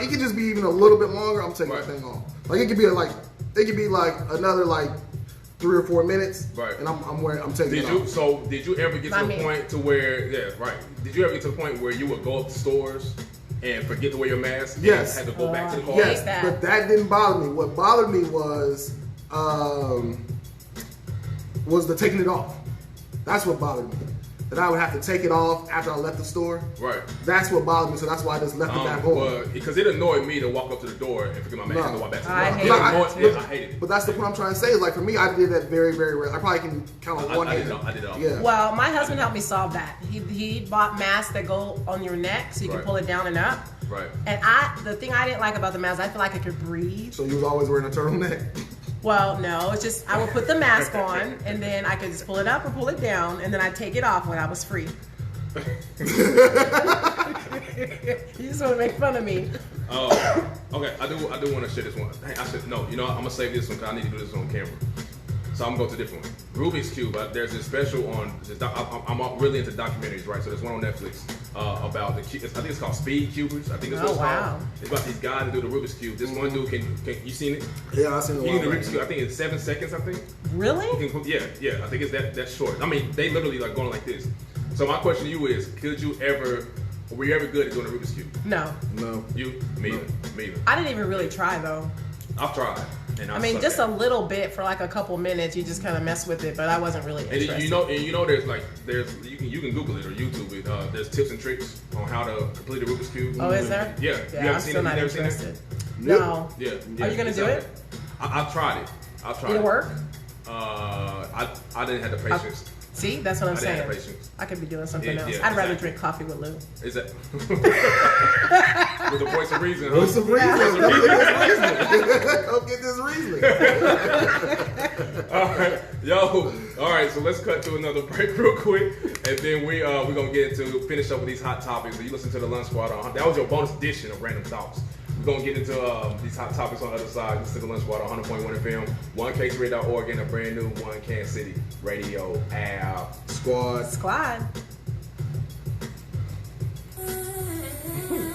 it could just be even a little bit longer, I'm taking the thing off. Like it could be like another like 3 or 4 minutes, right? And I'm taking it off. So did you ever get to the point to where Did you ever get to the point where you would go up to stores and forget to wear your mask? Yes. And had to go back to the car? Yes, but that didn't bother me. What bothered me was the taking it off. That's what bothered me. That I would have to take it off after I left the store. Right. That's what bothered me, so that's why I just left it back home. Well, because it annoyed me to walk up to the door and forget my mask and go back to the car. I hated it. But that's the point I'm trying to say. Is like for me, I did that very, very rarely. I probably can count on one hand. I did it all. Yeah. Well, my husband helped me solve that. He bought masks that go on your neck so you can pull it down and up. Right. And the thing I didn't like about the mask, I feel like I could breathe. So you was always wearing a turtleneck? Well, no, it's just I would put the mask on and then I could just pull it up or pull it down and then I'd take it off when I was free. You just want to make fun of me. Okay, I do want to share this one. Hey, I'm gonna save this one because I need to do this on camera. So I'm going to go to a different one. Rubik's Cube. There's a special on. I'm really into documentaries, right? So there's one on Netflix about the. I think it's called Speed Cubers. I think that's what it's called. It's about these guys that do the Rubik's Cube. This one dude can you seen it? Yeah, I seen it. You do the Rubik's Cube. I think it's 7 seconds. I think. Really? Yeah. I think it's that short. I mean, they literally like going like this. So my question to you is, were you ever good at doing a Rubik's Cube? No. You? Me either. I didn't even really try though. I've tried. And I mean, just a little bit for like a couple minutes. You just kind of mess with it, but I wasn't really interested. And you know, there's you can Google it or YouTube it. There's tips and tricks on how to complete a Rubik's Cube. Oh, is there? Yeah. Yeah, I'm still not interested. No. Yeah. Are you gonna do it? I've tried it. Did it work? I didn't have the patience. See, that's what I'm saying. Have patience. I could be doing something else. Yeah, I'd rather drink coffee with Lou. Is that with the voice of reason? What's the reason? Come get this reason. All right, all right. So let's cut to another break real quick, and then we're gonna get into finish up with these hot topics. So you listen to the Lunch Squad. That was your bonus edition of Random Thoughts. We're going to get into these hot topics on the other side. Listen to the Lunch Squad on 100.1 FM, 1KCRadio.org, and a brand new One Kansas City radio app. Squad.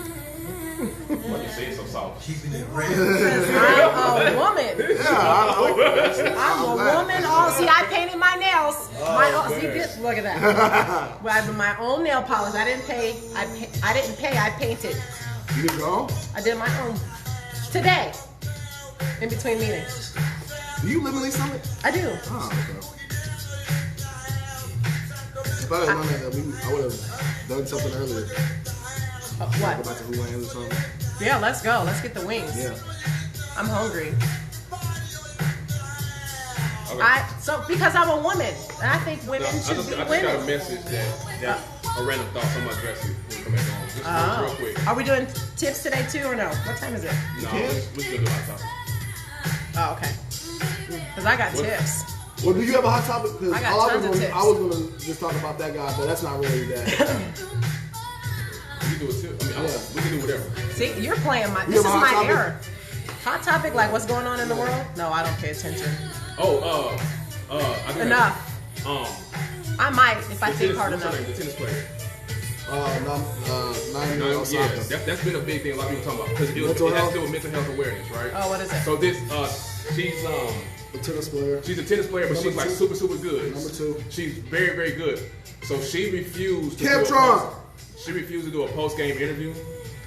Why you say it so soft? Keeping it real. I'm a woman. Yeah, I'm a woman. See, I painted my nails. See this? Look at that. With my own nail polish. I didn't pay. I painted. You didn't go? I did my own today. In between meetings. Do you live in Lee Summit? I do. Oh, okay. If I had known that, I would have done something earlier. What? Go back to Houlihan's or something. Yeah, let's go. Let's get the wings. Yeah. I'm hungry. Okay. Because I'm a woman, and I think women should be I just women. got a message that a random thought. I'm gonna address it when we come back on. Just real quick. Are we doing tips today too, or no? What time is it? No, we're just gonna do hot topic. Oh, okay. Because I got tips. Well, do you have a hot topic? Because I got tons of tips. I was going to just talk about that guy, but that's not really that. We can do a tip. I mean, we can do whatever. See, you're playing this is my era. Hot topic, like what's going on in the world? No, I don't pay attention. Oh, I do Enough. I might if I think hard what's her enough. name? The tennis player. Naomi Osaka. That's been a big thing a lot of people talking about because it has to do with mental health awareness, right? Oh, what is it? So this, she's A tennis player. she's a tennis player, but she's like super good. Number 2. She's very, very good. So she refused to She refused to do a post-game interview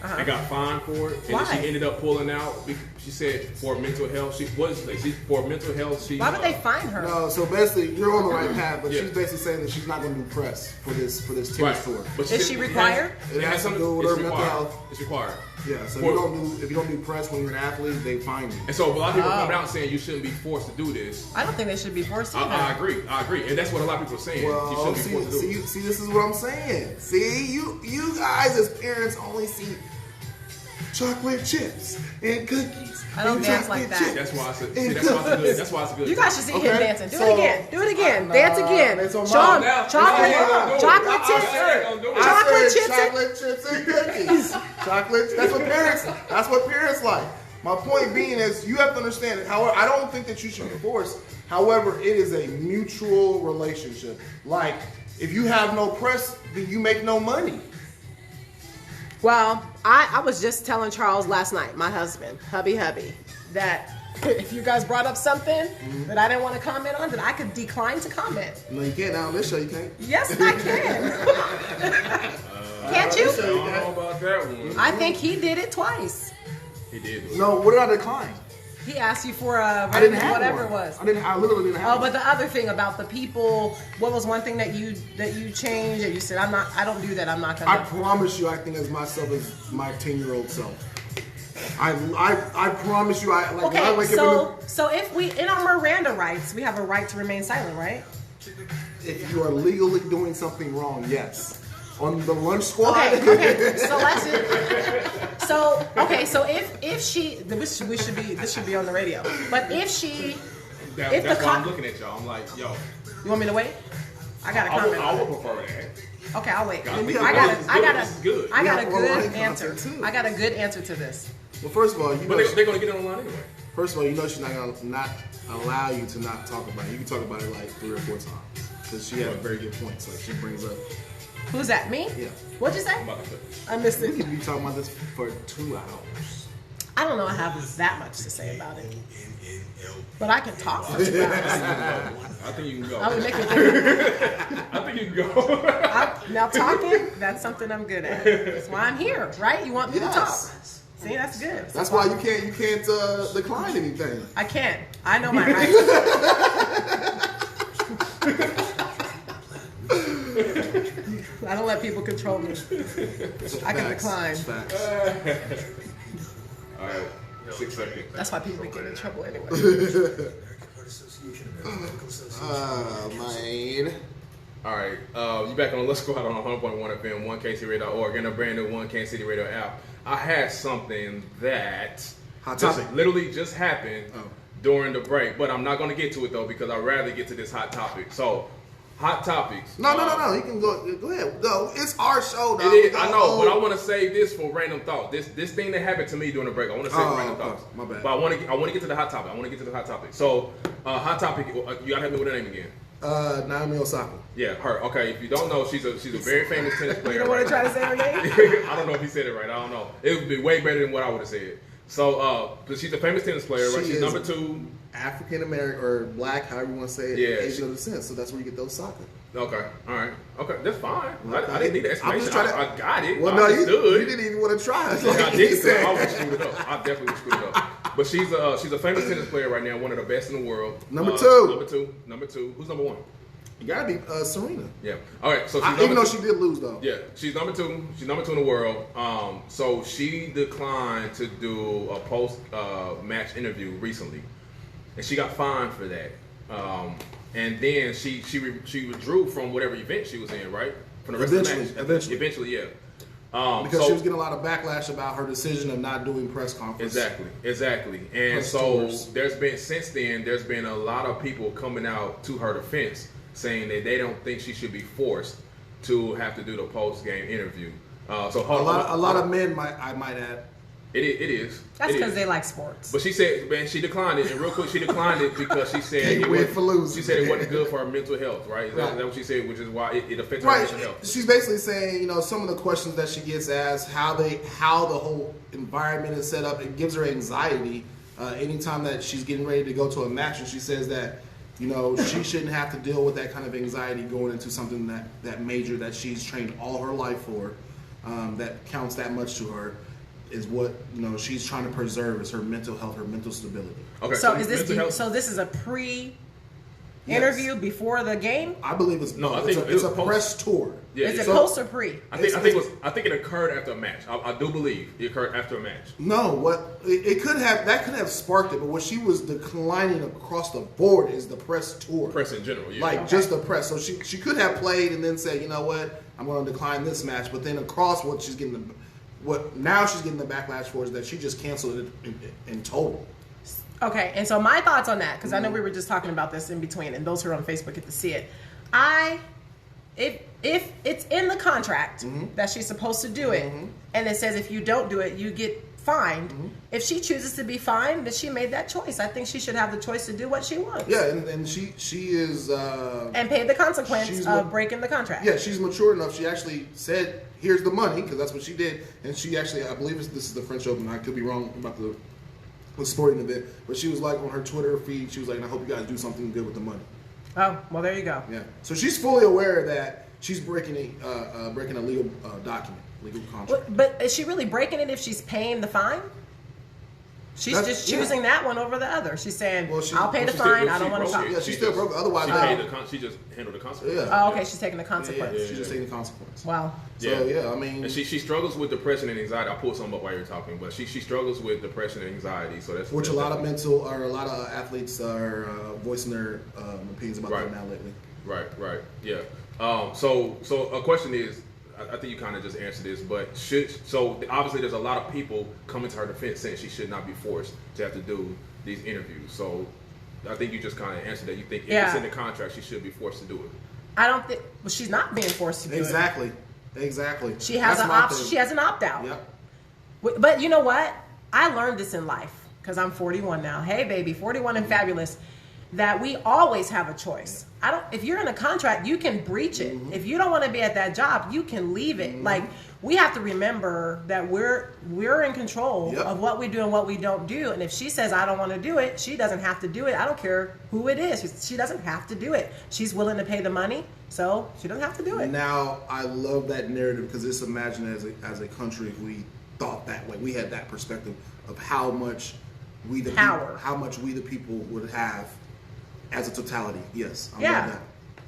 and got fined for it. And Why? then she ended up pulling out. She said for mental health. Why Why would they fine her? No, so basically you're on the right path, but Yeah. she's basically saying that she's not going to do press for this tennis tour. But Is she required? It has to do with her mental health. It's required. Yeah, so if you don't do press when you're an athlete, they fine you. And so a lot of people are coming out saying you shouldn't be forced to do this. I don't think they should be forced either. I agree, and that's what a lot of people are saying. You Well, shouldn't be forced to do it. see, this is what I'm saying. See, you guys as parents only see chocolate chips and cookies. I don't and dance like chocolate that. chips That's why I said. and That's why it's good. cookies. That's why it's good. You guys should see him Okay, dancing. Do so- it again. Do it again. Dance again. it's on Show my- him. Now, Chocolate I chips. Chocolate chips. Chocolate chips and cookies. Chocolate. That's what parents like. My point being is you have to understand it. However, I don't think that you should be forced. However, it is a mutual relationship. Like, if you have no press, then you make no money. Well, I was just telling Charles last night, my husband, hubby, that if you guys brought up something that I didn't want to comment on, that I could decline to comment. No, you can't. Now on this show, you can't. Yes, I can. Can't I you? don't know about that one. I think he did it twice. He did. No, what did I decline? He asked you for a I didn't have whatever one. it was. I literally didn't have Oh, one. but the other thing about the people, what was one thing that you changed that you said I don't do that. I'm not I gonna. promise you, I think as myself as my 10-year-old self. I promise you, when I Okay, wake up so if we in our Miranda rights, we have a right to remain silent, right? if you are legally doing something wrong, yes. On the lunch squad. Okay. So let's. So if she, this should be on the radio. But if she, That's why I'm looking at y'all. I'm like, yo. You want me to wait? I got a comment. I would prefer that. Okay, I'll wait. God, I this got is good. a Yeah, good online answer. content, too. I got a good answer to this. Well, first of all, But they're going to get it online anyway. First of all, you know she's not gonna not allow you to not talk about it. You can talk about it like 3 or 4 times because she has very good points. Like she brings up. Who's that? Me? Yeah. What'd you say? I missed We it. could be talking about this for 2 hours. I don't know I have that much to say about it. But I can talk for 2 hours. I think you can go. I would make it think. I think you can go. Now talking, that's something I'm good at. That's why I'm here, right? You want me to talk. See, that's good. That's why you can't decline anything. I can't. I know my rights. I don't let people control me. I can decline. Facts. All right, 6 seconds. That's why people get in trouble anyway. Man. All right, you back on the Let's Squad on 100.1 FM, 1KCRadio.org, and a brand new 1K City Radio app. I had something that Hot topic. literally just happened during the break, but I'm not going to get to it though because I'd rather get to this hot topic. So, hot topics. No. You can go ahead. Go. It's our show, dog. It is, I know, but I want to save this for random thoughts. This thing that happened to me during the break, I want to save random thoughts. My bad. But I want to get to the hot topic. So, hot topic. You gotta help me with her name again. Naomi Osaka. Yeah, her. Okay, if you don't know, she's a very famous tennis player. You don't want to try to say her name? I don't know if he said it right. I don't know. It would be way better than what I would have said. So, but she's a famous tennis player, right? She's number 2. African American or black, however you want to say it. Yeah, Asian of descent. So that's where you get those Osaka. Okay, all right. Okay, that's fine. Okay. I didn't need the explanation. I got it. Well, I no, understood. you didn't even want to try. Yeah, I did. I would have screwed it up. I definitely would screwed it up. But she's a famous tennis player right now, one of the best in the world. Number 2. Number two. Who's number 1? You gotta be Serena. Yeah. All right. So she's Even though she did lose though. Yeah, she's number 2. She's number 2 in the world. So she declined to do a post match interview recently, and she got fined for that. And then she withdrew from whatever event she was in, right? From the rest of the match. Eventually, yeah. Because she was getting a lot of backlash about her decision of not doing press conference. Exactly. And Press so tours. there's been a lot of people coming out to her defense saying that they don't think she should be forced to have to do the post game interview. So a lot of men I might add. It is. That's because they like sports. But she said, man, she declined it, and real quick, she declined it because she said Can't win for losing. She said it wasn't good for her mental health, right? Is that what she said? Which is why it affects her Right. mental health. She's basically saying, some of the questions that she gets asked, how the whole environment is set up, it gives her anxiety. Anytime that she's getting ready to go to a match, and she says that, she shouldn't have to deal with that kind of anxiety going into something that major that she's trained all her life for, that counts that much to her. Is what she's trying to preserve is her mental health, her mental stability. Okay. So is this? So this is a pre-interview before the game? I believe it's No, I it's think a, it's a it was press tour. Yeah, Is it so- post or pre? I think it occurred after a match. I do believe it occurred after a match. No, what it could have sparked it, but what she was declining across the board is the press tour. Press in general, yeah. Like just the press. So she could have played and then said, you know what, I'm going to decline this match. But then across what she's getting now she's getting the backlash for is that she just canceled it in total. Okay, and so my thoughts on that, because I know we were just talking about this in between, and those who are on Facebook get to see it. If it's in the contract that she's supposed to do it, and it says if you don't do it, you get fined. If she chooses to be fined, then she made that choice. I think she should have the choice to do what she wants. Yeah, and she is and pay the consequence of breaking the contract. Yeah, she's mature enough. She actually said, "Here's the money," because that's what she did. And she actually, I believe this is the French Open. I could be wrong about the sporting event, but she was like on her Twitter feed, she was like, "I hope you guys do something good with the money." Oh, well, there you go. Yeah, so she's fully aware that she's breaking a legal document, legal contract. But is she really breaking it if she's paying the fine? She's just choosing that one over the other. She's saying, I'll pay the fine. I don't want to talk. Yeah, she still broke it. Otherwise, she just handled the consequence. Yeah. Oh, okay. She's taking the consequence. She's just taking the consequence. Wow. So yeah, I mean, and she struggles with depression and anxiety. I pulled some up while you were talking, but she struggles with depression and anxiety. So that's which a lot of athletes are voicing their opinions about that now lately. Right. Yeah. So a question is, I think you kind of just answered this, but obviously there's a lot of people coming to her defense saying she should not be forced to have to do these interviews. So I think you just kind of answered that. You think if it's in the contract, she should be forced to do it. I don't think. Well, she's not being forced to do it. Exactly. She has an opt. She has an opt out. Yep. But you know what? I learned this in life because I'm 41 now. Hey, baby, 41 and fabulous. That we always have a choice. If you're in a contract, you can breach it. If you don't want to be at that job, you can leave it. Like, we have to remember that we're in control of what we do and what we don't do. And if she says, I don't want to do it, she doesn't have to do it. I don't care who it is. She doesn't have to do it. She's willing to pay the money, so she doesn't have to do it. Now, I love that narrative because just imagine as a country if we thought that way. We had that perspective of how much we the people would have as a totality. Yes, I love that.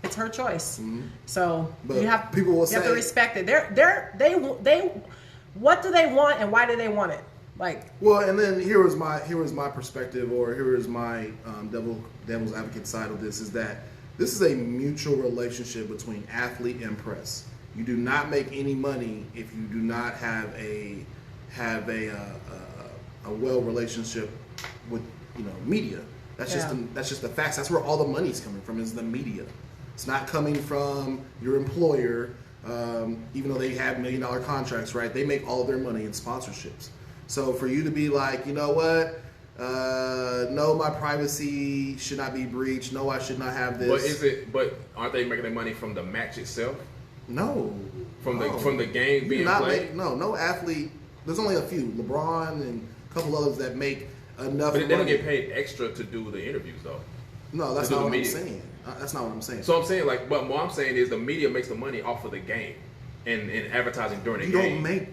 It's her choice. So but you have people will have to respect it. They what do they want and why do they want it? Like, well, and then here was my perspective, or here is my devil's advocate side of this, is that this is a mutual relationship between athlete and press. You do not make any money if you do not have a well relationship with media. That's just the facts. That's where all the money's coming from, is the media. It's not coming from your employer, even though they have $1 million contracts, right? They make all of their money in sponsorships. So for you to be like, you know what? No, my privacy should not be breached. No, I should not have this. But aren't they making their money from the match itself? No. From the game being played? No athlete. There's only a few. LeBron and a couple others that make enough money. But they don't get paid extra to do the interviews, though. No, that's not what I'm saying. That's not what I'm saying. So I'm saying, but what I'm saying is the media makes the money off of the game and advertising during the game. You don't make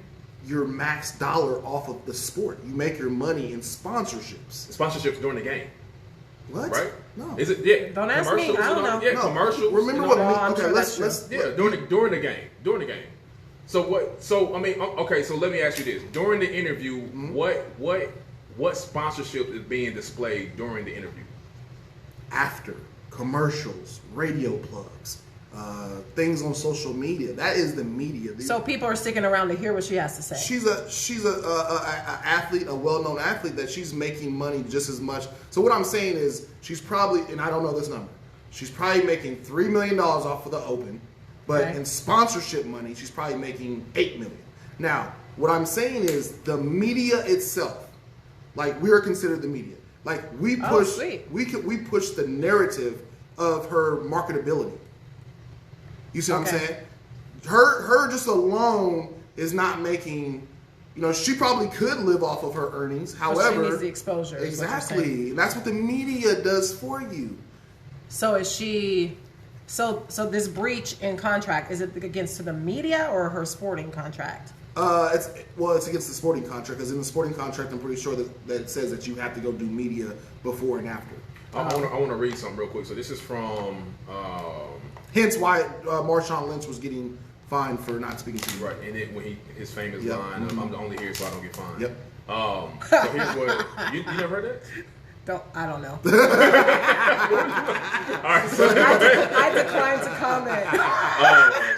your max dollar off of the sport. You make your money in sponsorships. Sponsorships during the game. What? Right? No. Is it? Yeah. Don't ask me. I don't know. Yeah, no. Commercials. Remember what? Okay, let's. Yeah, during the game. During the game. So what? So I mean, okay. So let me ask you this: during the interview, what sponsorship is being displayed during the interview? After commercials, radio plugs, things on social media. That is the media. So people are sticking around to hear what she has to say. She's a athlete, a well-known athlete that she's making money just as much. So what I'm saying is she's probably, and I don't know this number, she's probably making $3 million off of the Open, but in sponsorship money, she's probably making $8 million. Now, what I'm saying is the media itself, like we are considered the media. Like we push, we push the narrative of her marketability. You see what I'm saying? Her just alone is not making. She probably could live off of her earnings. However, she needs the exposure. Exactly, and that's what the media does for you. So is she? So this breach in contract, is it against the media or her sporting contract? It's against the sporting contract, because in the sporting contract, I'm pretty sure that it says that you have to go do media before and after. I want to read something real quick. So this is from. Hence why Marshawn Lynch was getting fined for not speaking to you. Right, and then when his famous line, I'm the only here, so I don't get fined. Yep. So here's what you never heard that? I don't know. All right, so I declined to comment.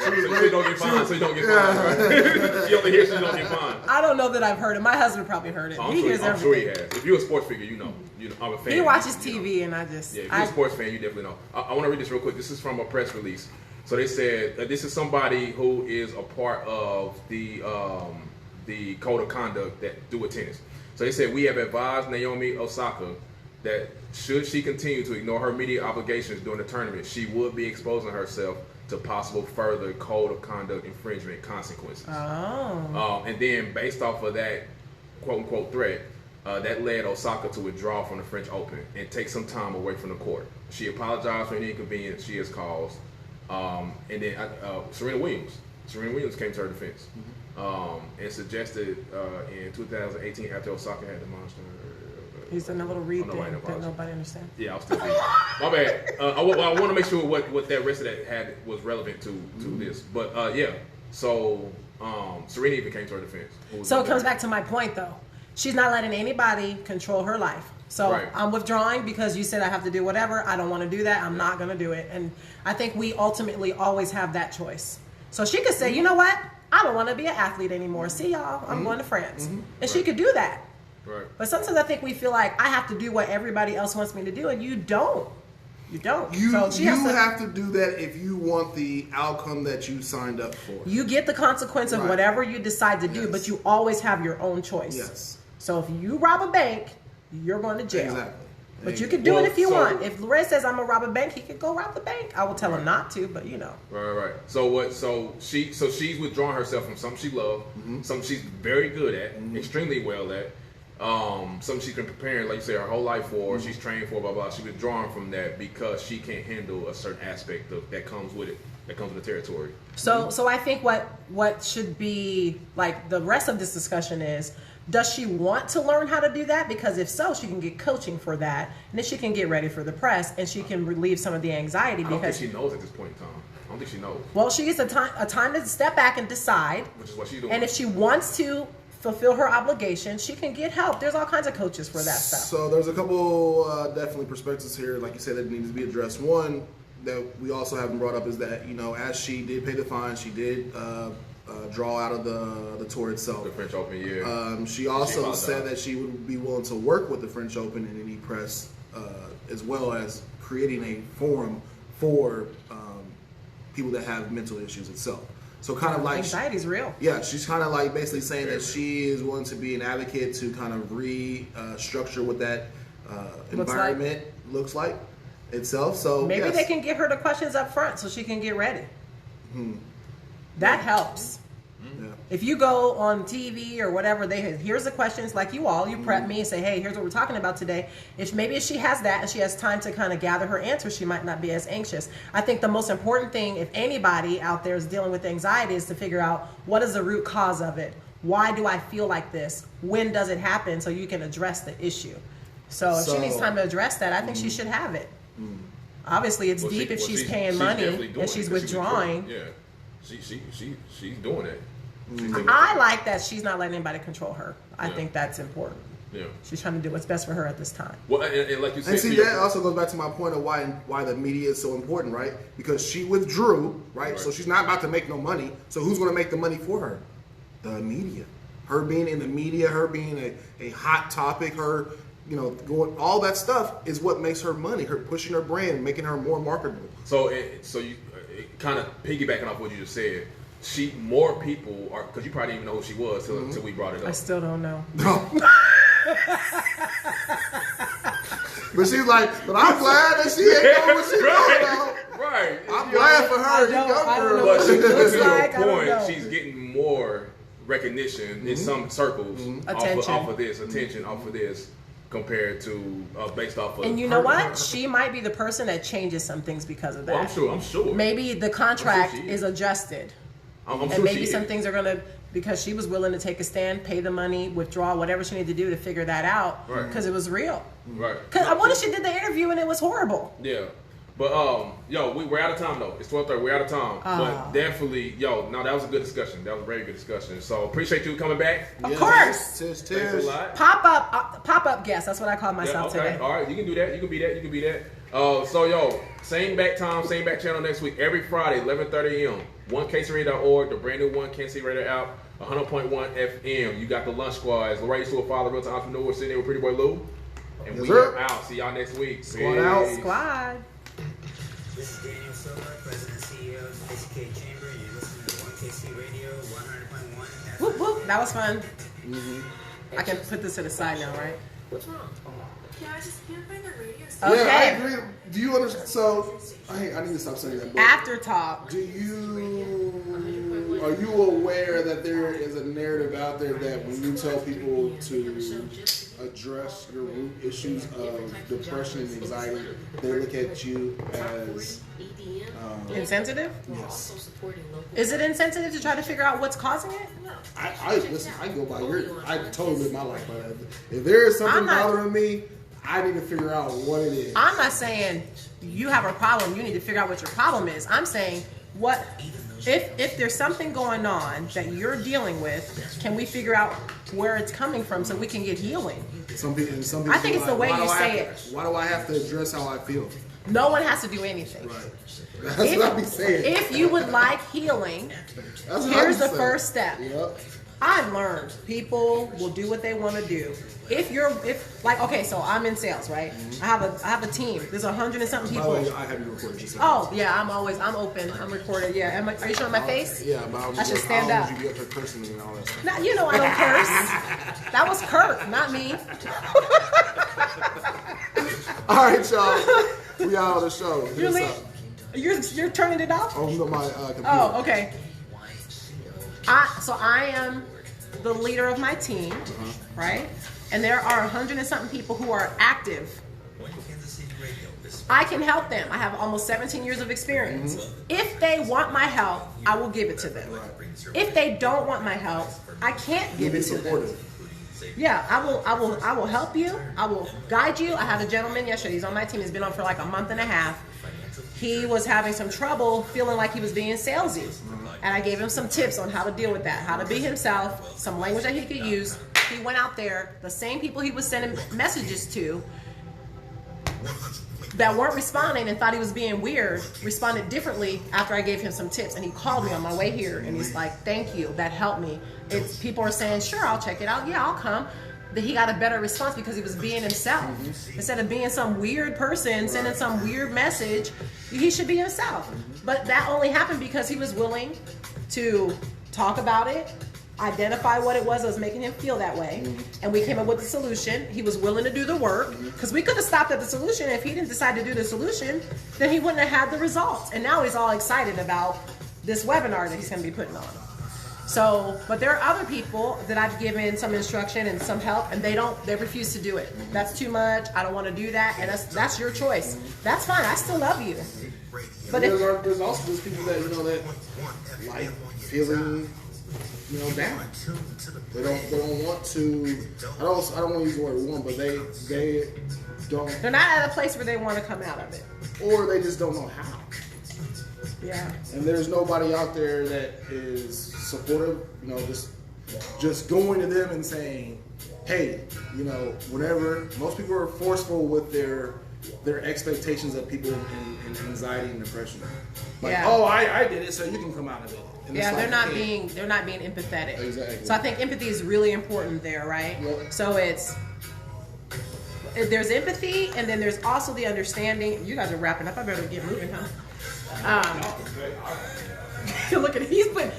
So you don't get fined. So you don't get fined. Right? She only hears. She don't get fined. I don't know that I've heard it. My husband probably heard it. He hears everything. I'm sure he has. If you're a sports figure, you know. I'm a fan. He watches TV, and I just. Yeah, if you're a sports fan, you definitely know. I want to read this real quick. This is from a press release. So they said this is somebody who is a part of the code of conduct that do with tennis. So they said, we have advised Naomi Osaka that should she continue to ignore her media obligations during the tournament, she would be exposing herself to possible further code of conduct infringement consequences. Oh. And then based off of that quote-unquote threat, that led Osaka to withdraw from the French Open and take some time away from the court. She apologized for any inconvenience she has caused. And then Serena Williams came to her defense and suggested in 2018, after Osaka had demolished her. He's in a little read thing that nobody understands. Yeah, I'll still read. My bad. I want to make sure what that rest of that had was relevant to this. But so Serena even came to her defense. So it comes back to my point, though. She's not letting anybody control her life. So I'm withdrawing because you said I have to do whatever. I don't want to do that. I'm not going to do it. And I think we ultimately always have that choice. So she could say, you know what? I don't want to be an athlete anymore. See y'all. I'm going to France. And she could do that. Right. But sometimes I think we feel like I have to do what everybody else wants me to do, and you don't. You don't. You have to do that if you want the outcome that you signed up for. You get the consequence of whatever you decide to do, but you always have your own choice. Yes. So if you rob a bank, you're going to jail. Exactly. But you can do it if you want. If Ray says I'm gonna rob a bank, he could go rob the bank. I will tell him not to, but you know. Right. So she's withdrawing herself from something she loves, something she's very good at, extremely well at. Something she's been preparing, like you say, her whole life for. She's trained for, blah blah. She's withdrawing from that because she can't handle a certain aspect that comes with it. That comes with the territory. So I think what should be like the rest of this discussion is, does she want to learn how to do that? Because if so, she can get coaching for that, and then she can get ready for the press, and she can relieve some of the anxiety. I don't think she knows at this point in time. I don't think she knows. Well, she gets a time to step back and decide. Which is what she's doing. And if she wants to fulfill her obligation, she can get help. There's all kinds of coaches for that stuff. So there's a couple definitely perspectives here, like you said, that needs to be addressed. One that we also haven't brought up is that, you know, as she did pay the fine, she did draw out of the tour itself. The French Open, yeah. She also said that she would be willing to work with the French Open and any press, as well as creating a forum for people that have mental issues itself. So kind of like anxiety's real. Yeah, she's kind of like basically saying that she is willing to be an advocate to kind of restructure what that environment looks like itself. So maybe they can give her the questions up front so she can get ready. That helps. Yeah. If you go on TV or whatever, here's the questions, like you prep me and say, hey, here's what we're talking about today. If she has that and she has time to kind of gather her answers, she might not be as anxious. I think the most important thing, if anybody out there is dealing with anxiety, is to figure out what is the root cause of it. Why do I feel like this? When does it happen? So you can address the issue. So if she needs time to address that, I think she should have it. Obviously, it's deep if she's paying money and she's withdrawing. Yeah, she's doing it. I like that she's not letting anybody control her. I think that's important. Yeah, she's trying to do what's best for her at this time. Well, and like you said, and see, that also goes back to my point of why the media is so important, right? Because she withdrew, right? So she's not about to make no money. So who's going to make the money for her? The media. Her being in the media, her being a hot topic, her, you know, going, all that stuff is what makes her money. Her pushing her brand, making her more marketable. So you kind of piggybacking off what you just said. More people are, because you probably didn't even know who she was till we brought it up. I still don't know. But she's like, but I'm glad that she ain't know what she's doing though. Right. I'm glad for her. I don't know what she looks like. To your point, she's getting more recognition in some circles off of this, attention off of this, compared to based off of. And you know what? She might be the person that changes some things because of that. Well, I'm sure. Maybe the contract is adjusted. I'm and maybe some things are going to, because she was willing to take a stand, pay the money, withdraw, whatever she needed to do to figure that out, because it was real. Right. Because I wanted she did the interview and it was horrible. Yeah. But, we're out of time, though. It's 12:30. We're out of time. But definitely, that was a good discussion. That was a very good discussion. So, appreciate you coming back. Of course. Thanks a lot. Pop-up guest. That's what I call myself today. All right. You can do that. You can be that. Same back time, same back channel next week. Every Friday, 11:30 a.m. 1KCRadio.org, the brand new 1KC Radio app, 100.1 FM. You got the Lunch Squad. As Larry Stewart, father, real-time entrepreneur, sitting there with Pretty Boy Lou. And we are out. See y'all next week. Squad out. Squad. This is Daniel Silver, President and CEO of the KCK Chamber. You're listening to 1KC Radio, 100.1 FM. Whoop, whoop. That was fun. I can put this to the side now, right? What's wrong? Yeah, I just can't find the radio station. Okay. Yeah, I agree. Do you understand? So, I need to stop saying that. But After talk. are you aware that there is a narrative out there that when you tell people to address your root issues of depression and anxiety, they look at you as insensitive? Yes. Is it insensitive to try to figure out what's causing it? Listen, I go by I totally live my life by that. If there is something bothering me, I need to figure out what it is. I'm not saying you have a problem, you need to figure out what your problem is. I'm saying, what if there's something going on that you're dealing with, can we figure out where it's coming from so we can get healing? Some people I think it's the way you say it. Why do I have to address how I feel? No one has to do anything. Right. That's what I be saying. If you would like healing, here's the first step. Yep. I've learned people will do what they want to do. So I'm in sales, right? I have a team. There's 100 and something people. By the way, I have you recorded. I'm open. I'm recorded. Yeah. Are you showing my face? Yeah, but I should stand up. You get her cursing and all that stuff. Now, I don't curse. That was Kurt, not me. All right, y'all. We out of the show. Hit You're, us up. you're turning it off? On my computer. Oh, okay. So I am the leader of my team, right? And there are 100 and something people who are active. I can help them. I have almost 17 years of experience. If they want my help, I will give it to them. If they don't want my help, I can't give it to them. Yeah, I will help you. I will guide you. I had a gentleman yesterday. He's on my team. He's been on for like a month and a half. He was having some trouble feeling like he was being salesy. And I gave him some tips on how to deal with that, how to be himself, some language that he could use. He went out there, the same people he was sending messages to that weren't responding and thought he was being weird, responded differently after I gave him some tips. And he called me on my way here and he's like, thank you, that helped me. People are saying, sure, I'll check it out. Yeah, I'll come. That he got a better response because he was being himself. Instead of being some weird person, sending some weird message, he should be himself. But that only happened because he was willing to talk about it, identify what it was that was making him feel that way, and we came up with a solution. He was willing to do the work, because we could have stopped at the solution. If he didn't decide to do the solution, then he wouldn't have had the results. And now he's all excited about this webinar that he's going to be putting on. So, but there are other people that I've given some instruction and some help, and they refuse to do it. That's too much. I don't want to do that, and that's your choice. That's fine. I still love you. But there's also those people that that like feeling down. They don't want to. I don't want to use the word want, but they don't. They're not at a place where they want to come out of it, or they just don't know how. Yeah. And there's nobody out there that is supportive, just going to them and saying, hey, whenever. Most people are forceful with their expectations of people in anxiety and depression. Like, oh, I did it, so you can come out of it. And yeah, they're not being empathetic. Exactly. So I think empathy is really important there, right? Yep. So there's empathy, and then there's also the understanding. You guys are wrapping up. I better get moving, huh? Look at it.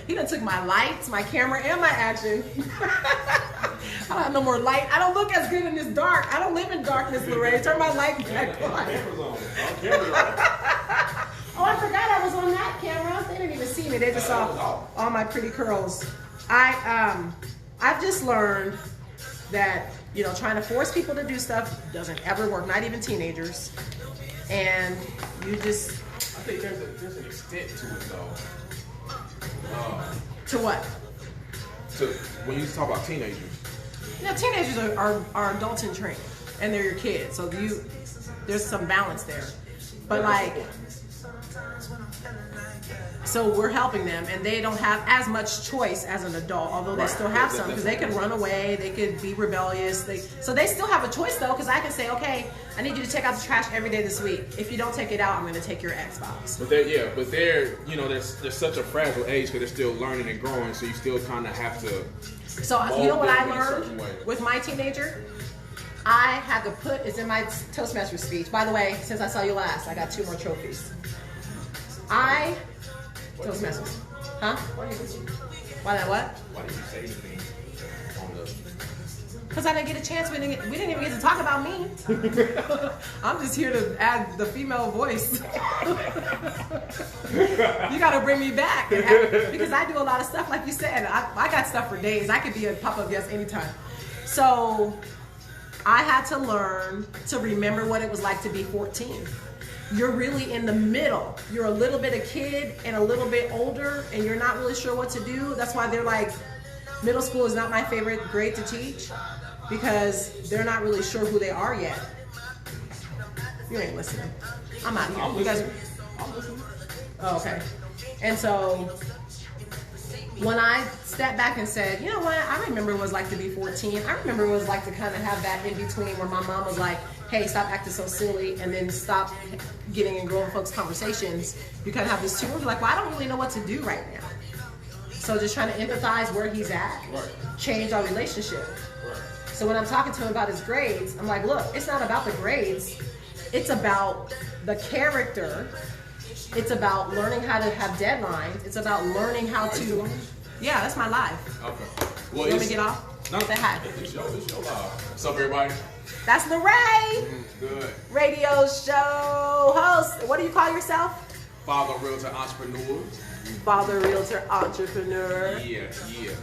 He done took my lights, my camera, and my action. I don't have no more light. I don't look as good in this dark. I don't live in darkness, Lorraine. Turn my light back on. Oh, I forgot I was on that camera. They didn't even see me. They just saw all my pretty curls. I've just learned that trying to force people to do stuff doesn't ever work. Not even teenagers. And you just. I think there's an extent to it though. To what? To when you talk about teenagers. Teenagers are adults in training, and they're your kids. So there's some balance there. But so we're helping them, and they don't have as much choice as an adult, although they still have some, because they can run away, they could be rebellious. So they still have a choice though, because I can say, okay, I need you to take out the trash every day this week. If you don't take it out, I'm going to take your Xbox. But they're such a fragile age because they're still learning and growing, so you still kind of have to. So you know what I learned with my teenager? I had to put, it's in my Toastmaster speech. By the way, since I saw you last, I got 2 more trophies. Toastmasters. Huh? Why that what? Why did you say anything on the? Because I didn't get a chance. We didn't even get to talk about me. I'm just here to add the female voice. You got to bring me back. Because I do a lot of stuff, like you said. I got stuff for days. I could be a pop-up guest anytime. So I had to learn to remember what it was like to be 14. You're really in the middle. You're a little bit a kid and a little bit older, and you're not really sure what to do. That's why they're like, middle school is not my favorite grade to teach, because they're not really sure who they are yet. You ain't listening. I'm out here. I'm listening. Oh, okay. And so when I stepped back and said, you know what, I remember what it was like to be 14. I remember what it was like to kind of have that in between where my mom was like, hey, stop acting so silly, and then stop getting in grown folks' conversations. You kind of have this tune where you're like, well, I don't really know what to do right now. So just trying to empathize where he's at, change our relationship. So when I'm talking to him about his grades, I'm like, look, it's not about the grades. It's about the character. It's about learning how to have deadlines. It's about learning how to. Yeah, that's my life. Okay. Well, you want me to get off? No, Say hi. It's your live. What's up, everybody? That's Lorraine, Good. radio show host. What do you call yourself? Father, realtor, entrepreneur. Father, realtor, entrepreneur. Yeah.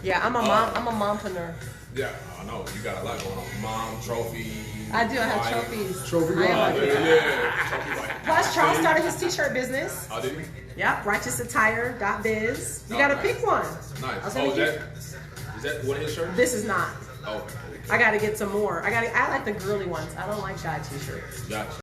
Yeah, I'm a mom. I'm a mompreneur. Yeah, I know. You got a lot going on. Mom, trophy. I do. I have wife. trophies. Trophy I am wife. lucky. Yeah. Trophy wife. Plus, Charles started his t-shirt business. Oh, did you? Yep, righteousattire.biz. You Oh, gotta nice. pick one. Nice. was Oh, gonna is give- that one of his shirts? This is not. Oh, I gotta get some more. I like the girly ones. I don't like guy t-shirts. gotcha.